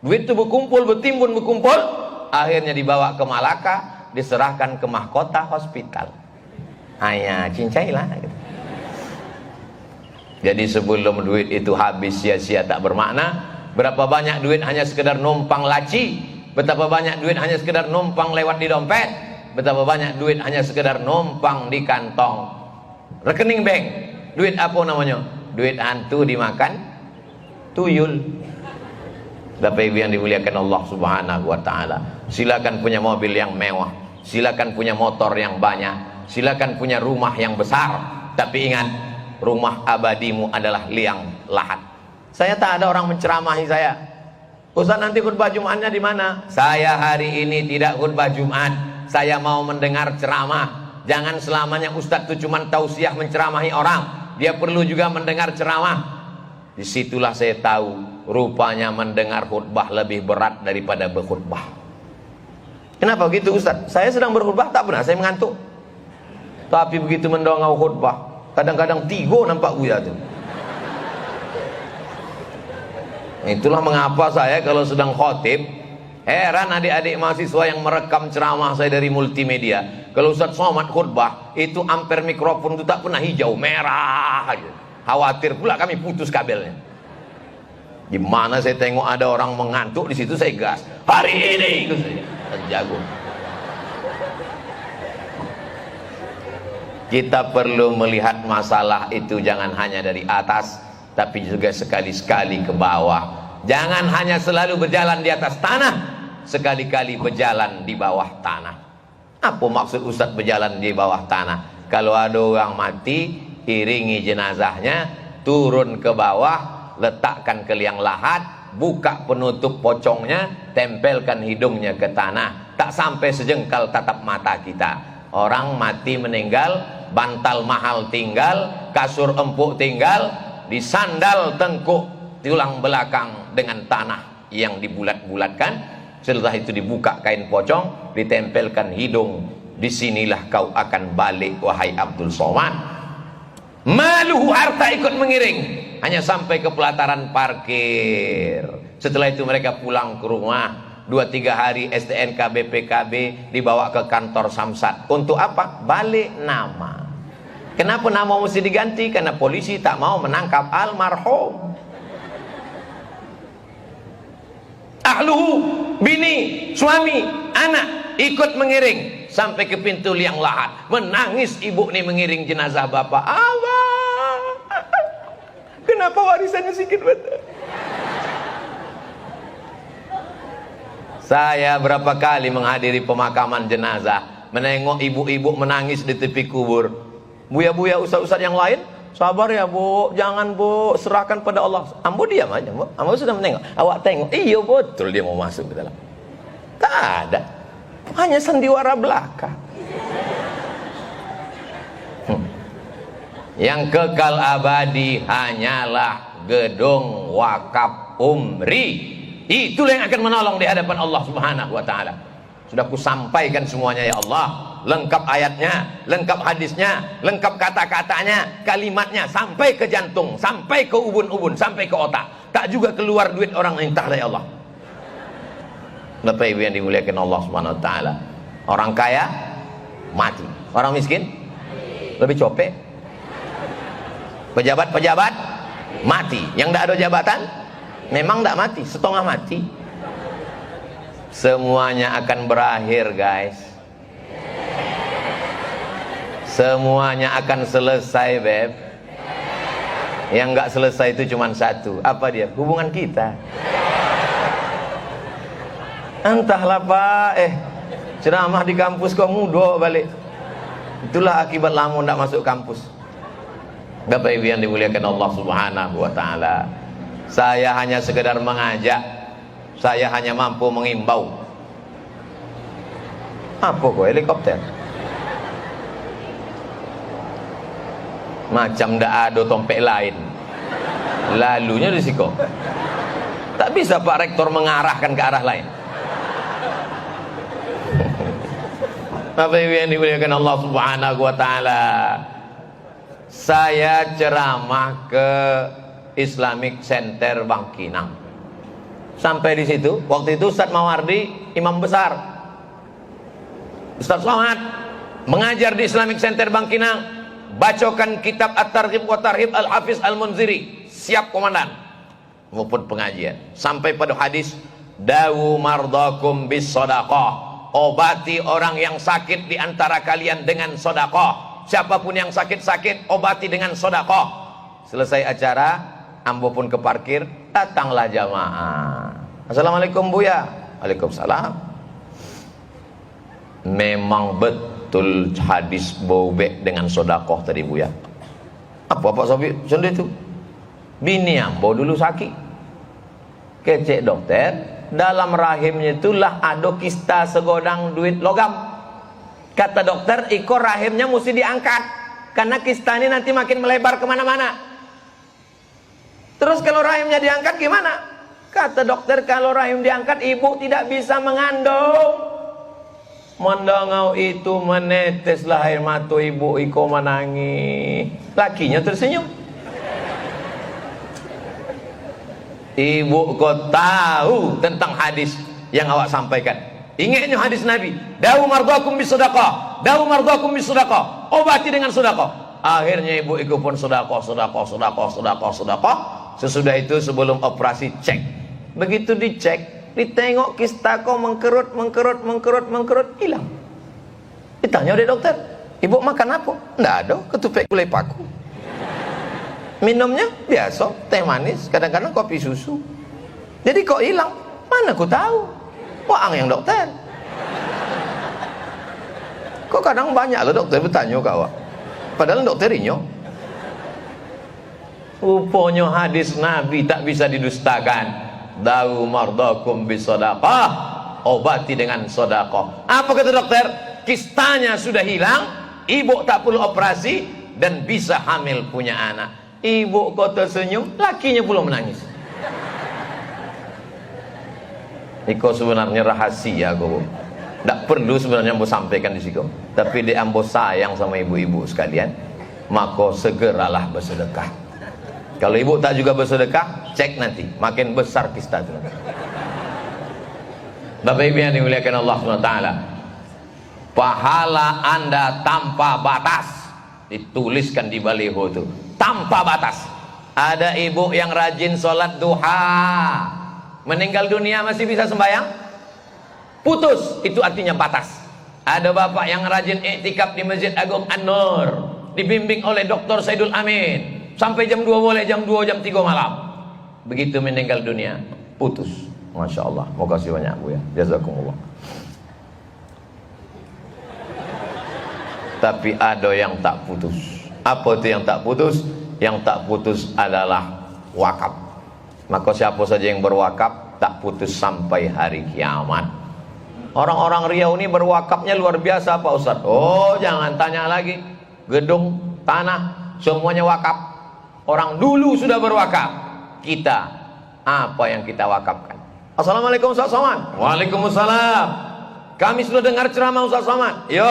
Duit itu berkumpul, berkumpul. Akhirnya dibawa ke Malaka, diserahkan ke mahkota hospital. Ayah, cincailah gitu. Jadi sebelum duit itu habis sia-sia tak bermakna, berapa banyak duit hanya sekedar numpang laci, betapa banyak duit hanya sekedar numpang lewat di dompet, betapa banyak duit hanya sekedar numpang di kantong rekening bank. Duit apa namanya? Duit hantu dimakan tuyul. Bapak Ibu yang dimuliakan Allah Subhanahu wa taala, silakan punya mobil yang mewah, silakan punya motor yang banyak, silakan punya rumah yang besar, tapi ingat, rumah abadimu adalah liang lahat. Saya tak ada orang menceramahi saya. Ustaz, nanti khutbah Jumatnya di mana? Saya hari ini tidak khutbah Jumat. Saya mau mendengar ceramah. Jangan selamanya Ustaz itu cuma tausiah menceramahi orang. Dia perlu juga mendengar ceramah. Disitulah saya tahu rupanya mendengar khutbah lebih berat daripada berkhutbah. Kenapa begitu, Ustaz? Saya sedang berkhutbah tak pernah saya mengantuk. Tapi begitu mendongau khutbah, kadang-kadang tigo nampak buya tuh. Itulah mengapa saya kalau sedang khotib heran adik-adik mahasiswa yang merekam ceramah saya dari multimedia. Kalau Ustaz Somad khutbah itu amper mikrofon itu tak pernah hijau, merah aja. Khawatir pula kami putus kabelnya. Gimana saya tengok ada orang mengantuk di situ, saya gas. Hari ini itu saya jago. Kita perlu melihat masalah itu jangan hanya dari atas, tapi juga sekali-sekali ke bawah. Jangan hanya selalu berjalan di atas tanah, sekali-kali berjalan di bawah tanah. Apa maksud Ustaz berjalan di bawah tanah? Kalau ada orang mati, iringi jenazahnya, turun ke bawah, letakkan ke liang lahat, buka penutup pocongnya, tempelkan hidungnya ke tanah. Tak sampai sejengkal tatap mata kita. Orang mati meninggal, bantal mahal tinggal, kasur empuk tinggal, disandal tengkuk tulang belakang dengan tanah yang dibulat-bulatkan. Setelah itu dibuka kain pocong, ditempelkan hidung. Disinilah kau akan balik, wahai Abdul Somad. Maluhu, harta ikut mengiring, hanya sampai ke pelataran parkir. Setelah itu mereka pulang ke rumah. 2-3 hari STNK BPKB dibawa ke kantor Samsat. Untuk apa? Balik nama. Kenapa nama mesti diganti? Karena polisi tak mau menangkap almarhum. Ahluhu, bini, suami, anak ikut mengiring sampai ke pintu liang lahat. Menangis ibu nih mengiring jenazah bapak. Abah, kenapa warisannya sedikit betul? Saya berapa kali menghadiri pemakaman jenazah, menengok ibu-ibu menangis di tepi kubur. Buya-buya, ustaz-ustaz yang lain, sabar ya bu, jangan bu, serahkan pada Allah. Ambo diam aja bu, ambo sudah menengok. Awak tengok, iya betul dia mau masuk ke dalam. Tak ada, hanya sandiwara belaka. Yang kekal abadi hanyalah gedung wakaf umri. Itulah yang akan menolong di hadapan Allah Subhanahu wa taala. Sudah kusampaikan semuanya ya Allah, lengkap ayatnya, lengkap hadisnya, lengkap kata-katanya, kalimatnya, sampai ke jantung, sampai ke ubun-ubun, sampai ke otak. Tak juga keluar duit orang minta dari Allah. Bapak Ibu yang dimuliakan Allah Subhanahu wa taala. Orang kaya mati, orang miskin lebih copek. Pejabat-pejabat mati, yang tidak ada jabatan memang tidak mati, setengah mati. Semuanya akan berakhir guys, semuanya akan selesai beb. Yang nggak selesai itu cuma satu, apa dia? Hubungan kita. Entahlah pak, ceramah di kampus kok mudo balik. Itulah akibat lama tidak masuk kampus. Bapak Ibu yang dimuliakan Allah Subhanahu wa taala, saya hanya sekedar mengajak, saya hanya mampu mengimbau. Apa kok helikopter? Macam ndak ada tompek lain. Lalunya risiko. Tak bisa Pak Rektor mengarahkan ke arah lain. Bapak Ibu yang dimuliakan Allah Subhanahu wa taala, saya ceramah ke Islamic Center Bangkinang. Sampai di situ, waktu itu Ustaz Mawardi imam besar. Ustaz Somad mengajar di Islamic Center Bangkinang, bacakan kitab At-Targhib wa Tarhib Al-Hafiz Al-Munziri. Siap komandan, maupun pengajian. Sampai pada hadis, dawu mardakum bis sadaqah. Obati orang yang sakit di antara kalian dengan sedekah. Siapapun yang sakit-sakit, obati dengan sedekah. Selesai acara, ambo pun ke parkir, datanglah jamaah. Assalamualaikum Buya. Waalaikumsalam. Memang betul hadis bobek dengan sedekah tadi Buya. Apa Pak Sobi? Contoh itu. Bini ambo dulu sakit. Kecek dokter, dalam rahimnya itulah ada kista segodang duit logam. Kata dokter, iko rahimnya mesti diangkat, karena kista ini nanti makin melebar kemana-mana. Terus kalau rahimnya diangkat gimana? Kata dokter, kalau rahim diangkat, ibu tidak bisa mengandung. Mondongau itu meneteslah air mata ibu, iko menangis. Lakinya tersenyum. Ibu kau tahu tentang hadis yang awak sampaikan. Ingatnya hadis Nabi, dawu mardakum bisedekah, dawu mardakum bisedekah, obati dengan sedekah. Akhirnya ibu ikut pun sedekah. Sesudah itu sebelum operasi cek. Begitu dicek, ditengok kista kau mengkerut, hilang. Ditanya oleh dokter, ibu makan apa? Nggak ada, ketupek gulai paku. Minumnya biasa, teh manis, kadang-kadang kopi susu. Jadi kok hilang? Mana aku tahu? Wah, yang dokter. Kok kadang banyak loh dokter bertanya kau. Padahal dokter inyo. Rupanya hadis Nabi tak bisa didustakan. Dawu mardakum bisedekah, obati dengan sedekah. Apa kata dokter? Kistanya sudah hilang, ibu tak perlu operasi dan bisa hamil punya anak. Ibu kau tersenyum, lakinya pula menangis. Iko sebenarnya rahasia kau. Tak perlu sebenarnya ambo sampaikan di situ. Tapi dia ambo sayang sama ibu-ibu sekalian, maka segeralah bersedekah. Kalau ibu tak juga bersedekah, cek nanti makin besar kista itu. Bapak Ibu yang dimuliakan Allah SWT, pahala Anda tanpa batas. Dituliskan di baliho itu, tanpa batas. Ada ibu yang rajin sholat duha, meninggal dunia masih bisa sembahyang? Putus, itu artinya batas. Ada bapak yang rajin iktikaf di Masjid Agung An-Nur, dibimbing oleh Dr. Saidul Amin, sampai jam 2 boleh, jam 2, jam 3 malam. Begitu meninggal dunia, putus. Masya Allah, mau kasih banyak Bu ya, jazakumullah. Tapi ada yang tak putus. Apa itu yang tak putus? Yang tak putus adalah wakaf. Maka siapa saja yang berwakaf tak putus sampai hari kiamat. Orang-orang Riau ini berwakafnya luar biasa Pak Ustadz. Oh, jangan tanya lagi. Gedung, tanah, semuanya wakaf. Orang dulu sudah berwakaf. Kita apa yang kita wakafkan. Assalamualaikum Ustaz Somad. Waalaikumsalam. Kami sudah dengar ceramah Ustaz Somad. Yo,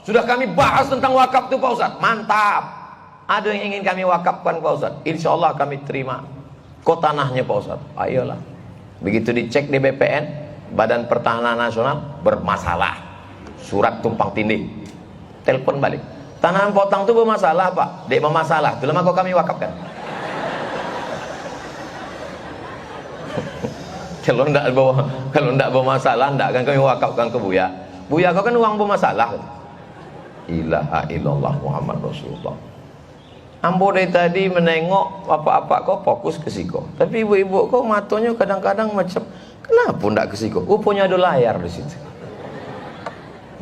sudah kami bahas tentang wakaf tuh Pak Ustaz. Mantap. Ada yang ingin kami wakafkan Pak Ustaz. Insya Allah kami terima. Kok tanahnya Pak Ustaz? Ayolah. Begitu dicek di BPN, Badan Pertahanan Nasional, bermasalah. Surat tumpang tindih. Telepon balik. Tanah potang itu bermasalah Pak. Dek bermasalah. Itu lama kok kami wakafkan. Kalau ndak bermasalah, ndak akan kami wakafkan ke Buya. Buya kau kan uang bermasalah. Ilaha illallah Muhammad Rasulullah. Ambo dari tadi menengok apa-apa kau fokus ke siko. Tapi ibu-ibu kau matanya kadang-kadang macam kenapa ndak ke siko? Punya ada layar di situ.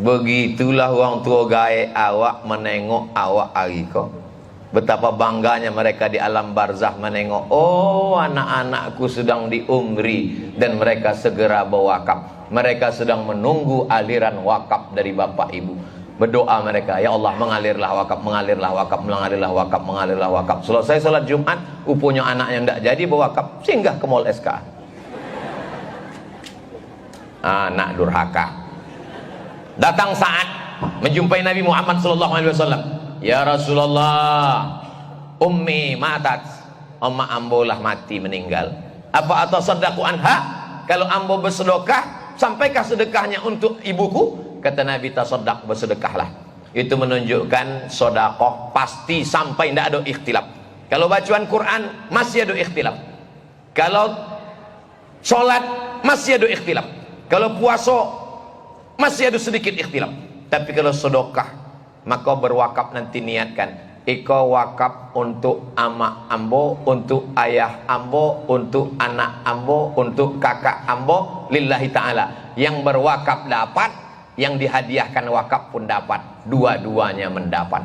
Begitulah orang tua gae awak menengok awak hari kau. Betapa bangganya mereka di alam barzah menengok, oh anak-anakku sedang di umri dan mereka segera berwakaf. Mereka sedang menunggu aliran wakaf dari bapak ibu. Berdoa mereka, ya Allah mengalirlah wakaf, mengalirlah wakaf, mengalirlah wakaf, mengalirlah wakaf. Selesai salat Jumat, punya anak yang tidak jadi berwakaf, singgah ke mall SK. Anak durhaka. Datang saat menjumpai Nabi Muhammad SAW. Ya Rasulullah, ummi matat, amma ambo lah mati meninggal. Apa atau sedekah anha? Kalau ambo bersedekah, sampaikah sedekahnya untuk ibuku? Kata Nabi, tasaddaq, bersedekahlah. Itu menunjukkan sedekah pasti sampai tidak ada ikhtilaf. Kalau bacaan Quran masih ada ikhtilaf. Kalau sholat masih ada ikhtilaf. Kalau puasa masih ada sedikit ikhtilaf. Tapi kalau sedekah, maka berwakaf nanti niatkan. Iko wakaf untuk ama ambo, untuk ayah ambo, untuk anak ambo, untuk kakak ambo, lillahi ta'ala. Yang berwakaf dapat, yang dihadiahkan wakaf pun dapat. Dua-duanya mendapat.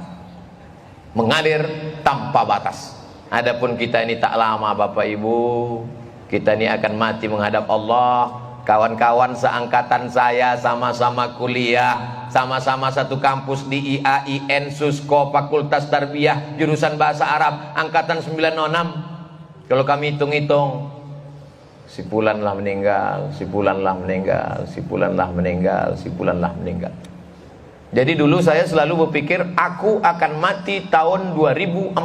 Mengalir tanpa batas. Adapun kita ini tak lama Bapak Ibu. Kita ini akan mati menghadap Allah. Kawan-kawan seangkatan saya sama-sama kuliah, sama-sama satu kampus di IAIN Susko Fakultas Tarbiyah jurusan Bahasa Arab angkatan 96. Kalau kami hitung-hitung, si fulanlah meninggal, si fulanlah meninggal, si fulanlah meninggal, si fulanlah meninggal. Jadi dulu saya selalu berpikir aku akan mati tahun 2040.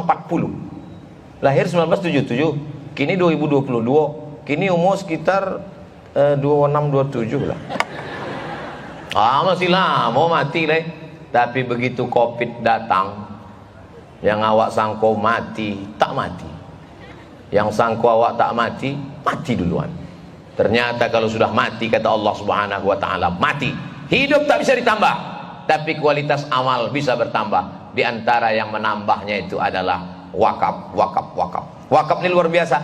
Lahir 1977, kini 2022, kini umur sekitar 26-27 lah. Masih lama mati deh. Tapi begitu Covid datang, yang awak sangko mati, tak mati. Yang sangko awak tak mati, mati duluan. Ternyata kalau sudah mati, kata Allah Subhanahu wa ta'ala, mati. Hidup tak bisa ditambah, tapi kualitas amal bisa bertambah. Di antara yang menambahnya itu adalah wakaf, wakaf, wakaf. Wakaf ini luar biasa.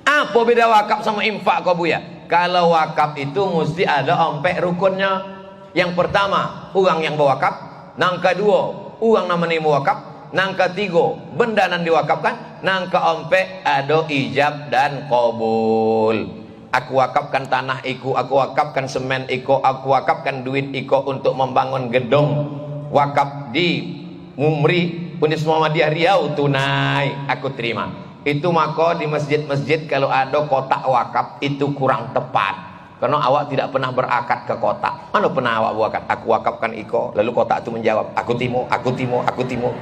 Apa beda wakaf sama infak kau Buya? Kalau wakaf itu mesti ada ompek rukunnya. Yang pertama, uang yang berwakaf. Nang kedua, uang namanya wakaf. Nang ketiga, benda yang diwakafkan. Nang keompek ada ijab dan qabul. Aku wakafkan tanah iku, aku wakafkan semen iku, aku wakafkan duit iku untuk membangun gedung wakaf di Mumri Universitas Muhammadiyah Riau tunai, aku terima. Itu maka di masjid-masjid kalau ada kotak wakaf itu kurang tepat. Karena awak tidak pernah berakad ke kotak. Mana pernah awak wakaf? Aku wakafkan iko, lalu kotak itu menjawab, aku timo, aku timo, aku timo.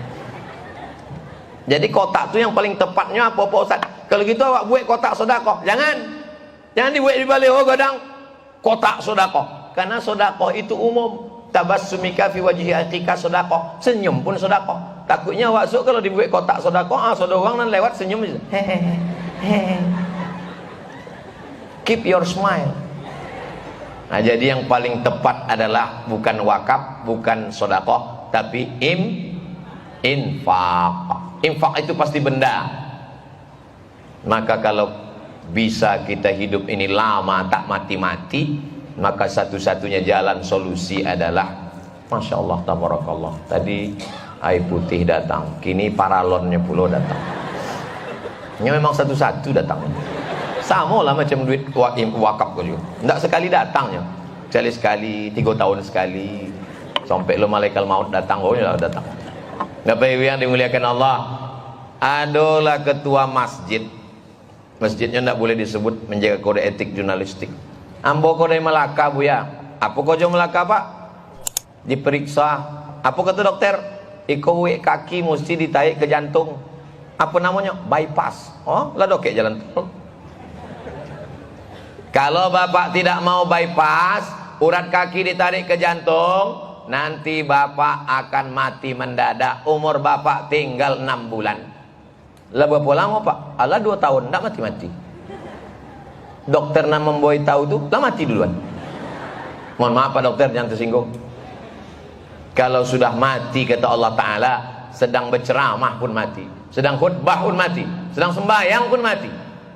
Jadi kotak itu yang paling tepatnya apa Pak Ustaz? Kalau gitu awak buat kotak sedekah. Jangan dibuat di baliho godang kotak sedekah. Karena sedekah itu umum. Tabassumika fi wajhi akhika sedekah. Senyum pun sedekah. Takutnya awak sok kalau dibuat kotak sedekah, sedorang nan lewat senyum. Hehehe. Keep your smile. Nah, jadi yang paling tepat adalah bukan wakaf, bukan sedekah, tapi infak. Infak itu pasti benda. Maka kalau bisa kita hidup ini lama tak mati-mati, maka satu-satunya jalan solusi adalah Masya Allah, tabarakallah. Tadi air putih datang, kini paralonnya pula datang. Ini memang satu-satu datang. Sama lah macam duit wakaf kau juga. Tidak sekali datangnya, sekali 3 tahun sekali. Sampai lo malaikat maut datang, oh ya datang. Bapak Ibu yang dimuliakan Allah, adalah ketua masjid Masjidnya tidak boleh disebut, menjaga kode etik jurnalistik. Ambo kode Melaka Buya. Apa kode Melaka Pak? Diperiksa. Apa kata dokter? Iko kaki mesti ditarik ke jantung. Apa namanya? Bypass. Oh, lah dokek jalan tol. Kalau bapak tidak mau bypass, urat kaki ditarik ke jantung, nanti bapak akan mati mendadak. Umur bapak tinggal 6 bulan. Lah berapa lama Pak? Alah 2 tahun, tidak mati-mati. Dokter nama memboy tahu tuh, lah mati duluan. Mohon maaf Pak dokter, jangan tersinggung. Kalau sudah mati kata Allah Ta'ala, sedang berceramah pun mati, sedang khutbah pun mati, sedang sembahyang pun mati.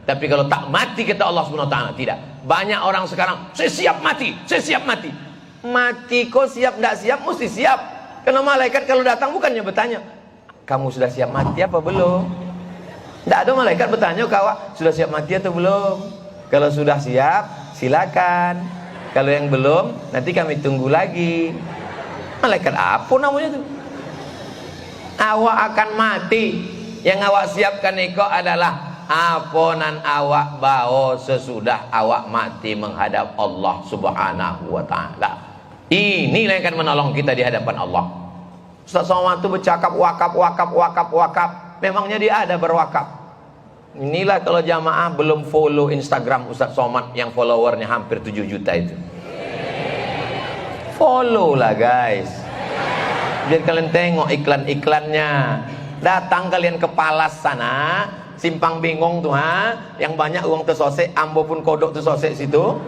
Tapi kalau tak mati kata Allah Subhanahu Wa Ta'ala, tidak. Banyak orang sekarang, saya siap mati, saya siap mati. Mati kok siap tidak siap, mesti siap. Karena malaikat kalau datang bukannya bertanya, kamu sudah siap mati apa belum? Tidak ada malaikat bertanya, kau sudah siap mati atau belum? Kalau sudah siap, silakan. Kalau yang belum, nanti kami tunggu lagi. Malaikat apa namanya itu? Awak akan mati. Yang awak siapkan itu adalah aponan awak bawa sesudah awak mati menghadap Allah Subhanahu Wa Ta'ala. Inilah yang akan menolong kita di hadapan Allah. Ustaz Somad itu bercakap wakaf. Memangnya dia ada berwakaf. Inilah kalau jamaah belum follow Instagram Ustaz Somad yang followernya hampir 7 juta itu. Follow lah guys. Biar kalian tengok iklan-iklannya. Datang kalian ke Palas sana, simpang bingung tuh yang banyak uang tersosek, ambo pun kodok tersosek situ.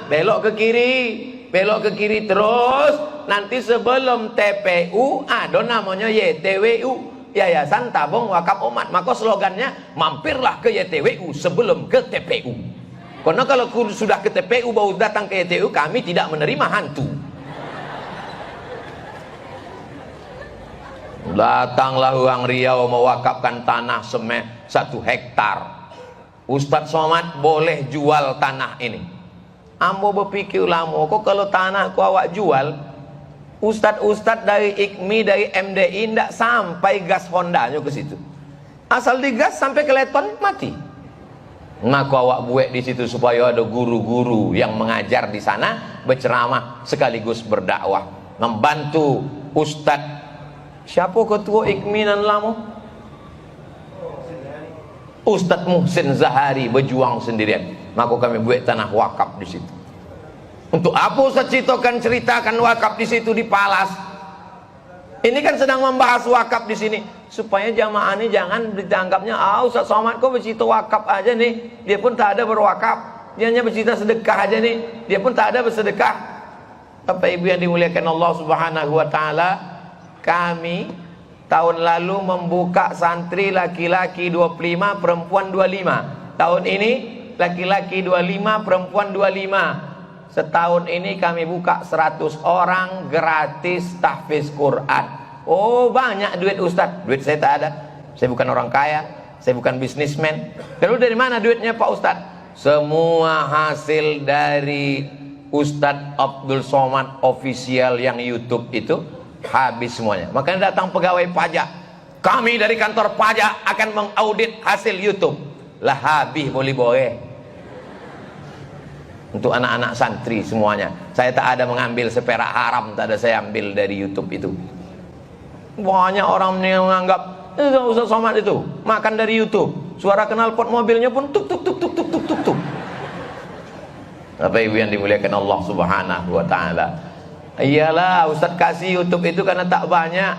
Belok ke kiri terus. Nanti sebelum TPU ada namanya YTWU. Yayasan Tabung Wakaf Umat. Maka slogannya, mampirlah ke YTWU sebelum ke TPU. Karena kalau sudah ke TPU baru datang ke YTWU, kami tidak menerima hantu. Datanglah orang Riau mewakafkan tanah 1 hektar. Ustadz Somad boleh jual tanah ini. Ambo berpikir lama, kok kalau tanah ku awak jual, Ustadz dari IKMI, dari MDI tidak sampai gas Hondanya ke situ. Asal digas sampai ke Leton mati. Maka awak buat di situ supaya ada guru-guru yang mengajar di sana, berceramah sekaligus berdakwah, membantu Ustadz. Siapa ketua IKMI nan lama? Ustadz Muhsin Zahari berjuang sendirian. Maka kami buat tanah wakaf di situ. Untuk apa Ustaz ceritakan wakaf di situ di Palas? Ini kan sedang membahas wakaf di sini supaya jamaah ini jangan dianggapnya Ustaz Somad kok bercerita wakaf aja nih, dia pun tak ada berwakaf, dia hanya bercerita sedekah aja nih, dia pun tak ada bersedekah. Bapak Ibu yang dimuliakan Allah Subhanahu Wa Ta'ala, kami tahun lalu membuka santri laki-laki 25, perempuan 25. Tahun ini laki-laki 25, perempuan 25. Setahun ini kami buka 100 orang gratis tahfiz Quran. Oh banyak duit Ustadz. Duit saya tak ada. Saya bukan orang kaya, saya bukan bisnismen. Lalu dari mana duitnya Pak Ustadz? Semua hasil dari Ustadz Abdul Somad official yang YouTube itu habis semuanya. Makanya datang pegawai pajak, kami dari kantor pajak akan mengaudit hasil YouTube. Lah habis boleh. Untuk anak-anak santri semuanya. Saya tak ada mengambil seperak haram, tak ada saya ambil dari YouTube itu. Banyak orang yang menganggap Ustaz Somad itu makan dari YouTube. Suara knalpot mobilnya pun tuk tuk tuk tuk tuk tuk tuk tuk. Bapak Ibu yang dimuliakan Allah Subhanahu Wa Ta'ala. Iyalah Ustaz kasih YouTube itu karena tak banyak.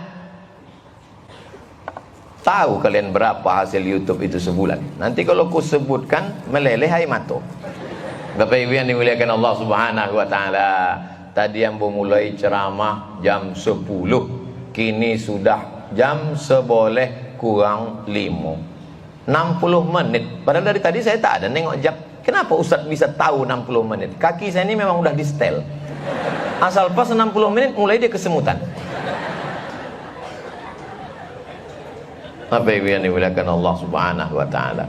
Tahu kalian berapa hasil YouTube itu sebulan? Nanti kalau ku sebutkan meleleh hai mato. Bapak Ibu yang dimuliakan Allah Subhanahu Wa Ta'ala, tadi yang mulai ceramah jam 10, kini sudah jam 11 kurang 5, 60 menit. Padahal dari tadi saya tak ada nengok jam. Kenapa Ustadz bisa tahu 60 menit? Kaki saya ini memang udah di setel. Asal pas 60 menit mulai dia kesemutan. Bapak Ibu yang dimuliakan Allah Subhanahu Wa Ta'ala,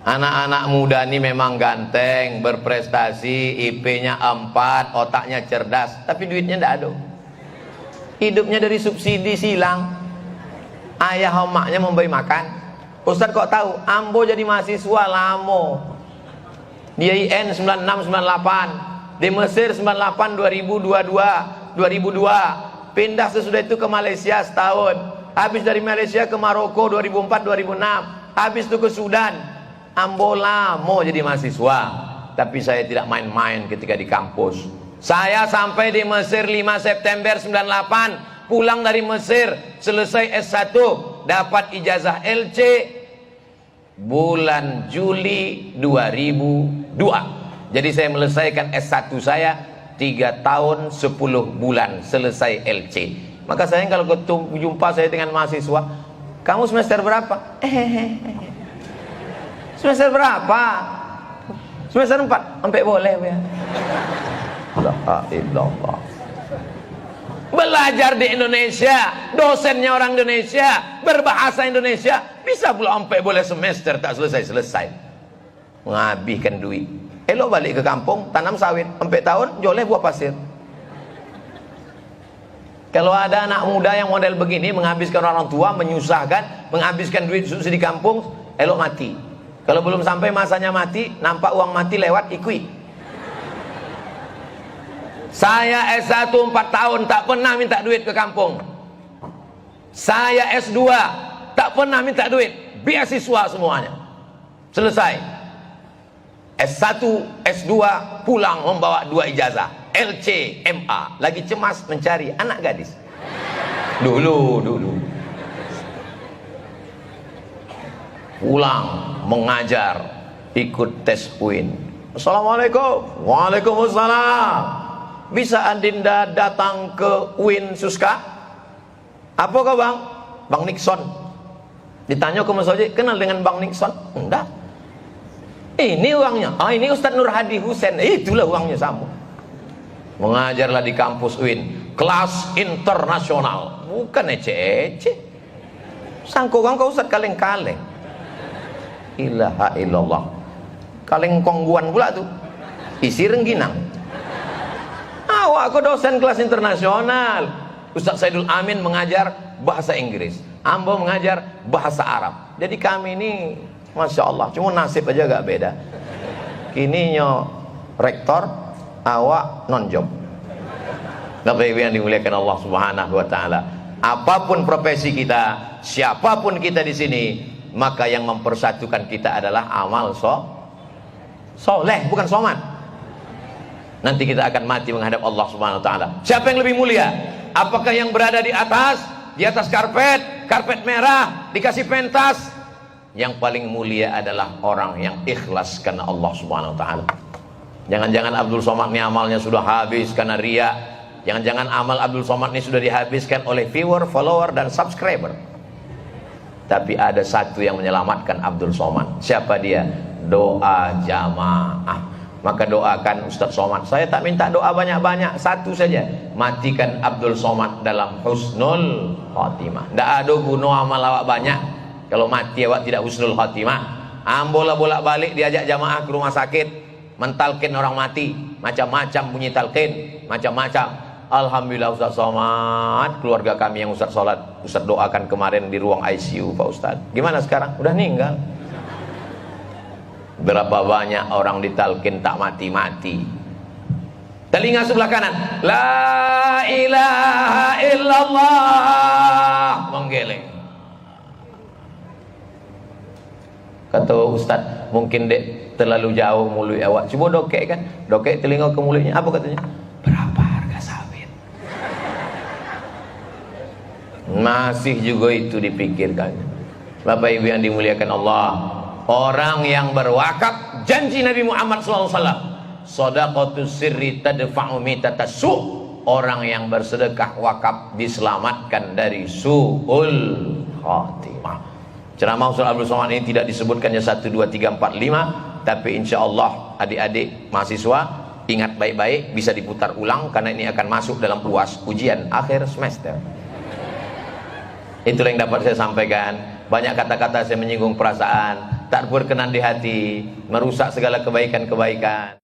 anak-anak muda ini memang ganteng, berprestasi, IP-nya 4, otaknya cerdas, tapi duitnya tidak ada. Hidupnya dari subsidi silang. Ayah omaknya memberi makan, Ustaz kok tahu? Ambo jadi mahasiswa lama. Di IN 9698, di Mesir 98 2022 2002, pindah sesudah itu ke Malaysia setahun, habis dari Malaysia ke Maroko 2004 2006, habis itu ke Sudan. Ambo lama jadi mahasiswa, tapi saya tidak main-main ketika di kampus. Saya sampai di Mesir 5 September 98, pulang dari Mesir, selesai S1, dapat ijazah LC bulan Juli 2002. Jadi saya melesaikan S1 saya 3 tahun 10 bulan selesai LC. Maka saya kalau jumpa saya dengan mahasiswa, kamu semester berapa? Semester berapa? Semester 4. Sampai boleh ya. La ilallah. Belajar di Indonesia, dosennya orang Indonesia, berbahasa Indonesia, bisa pula sampai boleh semester tak selesai-selesai. Menghabiskan duit. Elok balik ke kampung, tanam sawit, sampai tahun joleh buah pasir. Kalau ada anak muda yang model begini, menghabiskan orang tua, menyusahkan, menghabiskan duit susu di kampung, elok mati. Kalau belum sampai masanya mati, nampak uang mati lewat, ikui. Saya S1 4 tahun tak pernah minta duit ke kampung. Saya S2 tak pernah minta duit, beasiswa semuanya. Selesai. S1, S2 pulang membawa 2 ijazah, LC, MA. Lagi cemas mencari anak gadis. Dulu. Pulang mengajar, ikut tes UIN. Assalamualaikum. Waalaikumsalam. Bisa Adinda datang ke UIN Suska? Apa kau bang? Bang Nixon. Ditanya ke Mas Oji, kenal dengan Bang Nixon? Enggak. Ini uangnya. Ah, ini Ustadz Nur Hadi Husain. Itulah uangnya sama. Mengajarlah di kampus UIN, kelas internasional, bukan ece-ece. Sangko kau Ustadz kaleng-kaleng. Ilaha illallah. Kaleng kongguan pula tuh. Isi rengginang. Awak dosen kelas internasional. Ustaz Saidul Amin mengajar bahasa Inggris, Ambo mengajar bahasa Arab. Jadi kami ini Masya Allah, cuma nasib aja gak beda. Kini nyo rektor, awak non job. Bapak Ibu yang dimuliakan Allah Subhanahu wa taala, apapun profesi kita, siapapun kita di sini, maka yang mempersatukan kita adalah amal soleh, bukan somat. Nanti kita akan mati menghadap Allah Subhanahu wa taala. Siapa yang lebih mulia? Apakah yang berada di atas karpet merah, dikasih pentas? Yang paling mulia adalah orang yang ikhlas karena Allah Subhanahu wa taala. Jangan-jangan Abdul Somad ini amalnya sudah habis karena riya. Jangan-jangan amal Abdul Somad ini sudah dihabiskan oleh viewer, follower dan subscriber. Tapi ada satu yang menyelamatkan Abdul Somad. Siapa dia? Doa jamaah. Maka doakan Ustaz Somad. Saya tak minta doa banyak-banyak, satu saja. Matikan Abdul Somad dalam husnul khatimah. Tidak ada guna amal awak banyak kalau mati awak tidak husnul khatimah. Ambola bolak-balik diajak jamaah ke rumah sakit, mentalkin orang mati, macam-macam bunyi talqin, macam-macam. Alhamdulillah Ustaz Somad, keluarga kami yang Ustaz sholat, Ustaz doakan kemarin di ruang ICU Pak Ustaz. Gimana sekarang? Udah meninggal. Berapa banyak orang ditalkin tak mati-mati. Telinga sebelah kanan, la ilaha illallah, menggeleng. Kata Ustaz, mungkin dek terlalu jauh mulut awak. Coba dokek kan, dokek telinga ke mulutnya. Apa katanya? Berapa harga sawit? Masih juga itu dipikirkan. Bapak Ibu yang dimuliakan Allah, orang yang berwakaf, janji Nabi Muhammad SAW, shadaqatus sirri tadfa'u mitatasu. Orang yang bersedekah wakaf diselamatkan dari su'ul khatimah. Ceramah Ustaz Abdul Somad ini tidak disebutkannya 1, 2, 3, 4, 5, tapi insya Allah adik-adik mahasiswa ingat baik-baik, bisa diputar ulang karena ini akan masuk dalam UAS, ujian akhir semester. Itulah yang dapat saya sampaikan. Banyak kata-kata saya menyinggung perasaan, tak berkenan di hati, merusak segala kebaikan-kebaikan.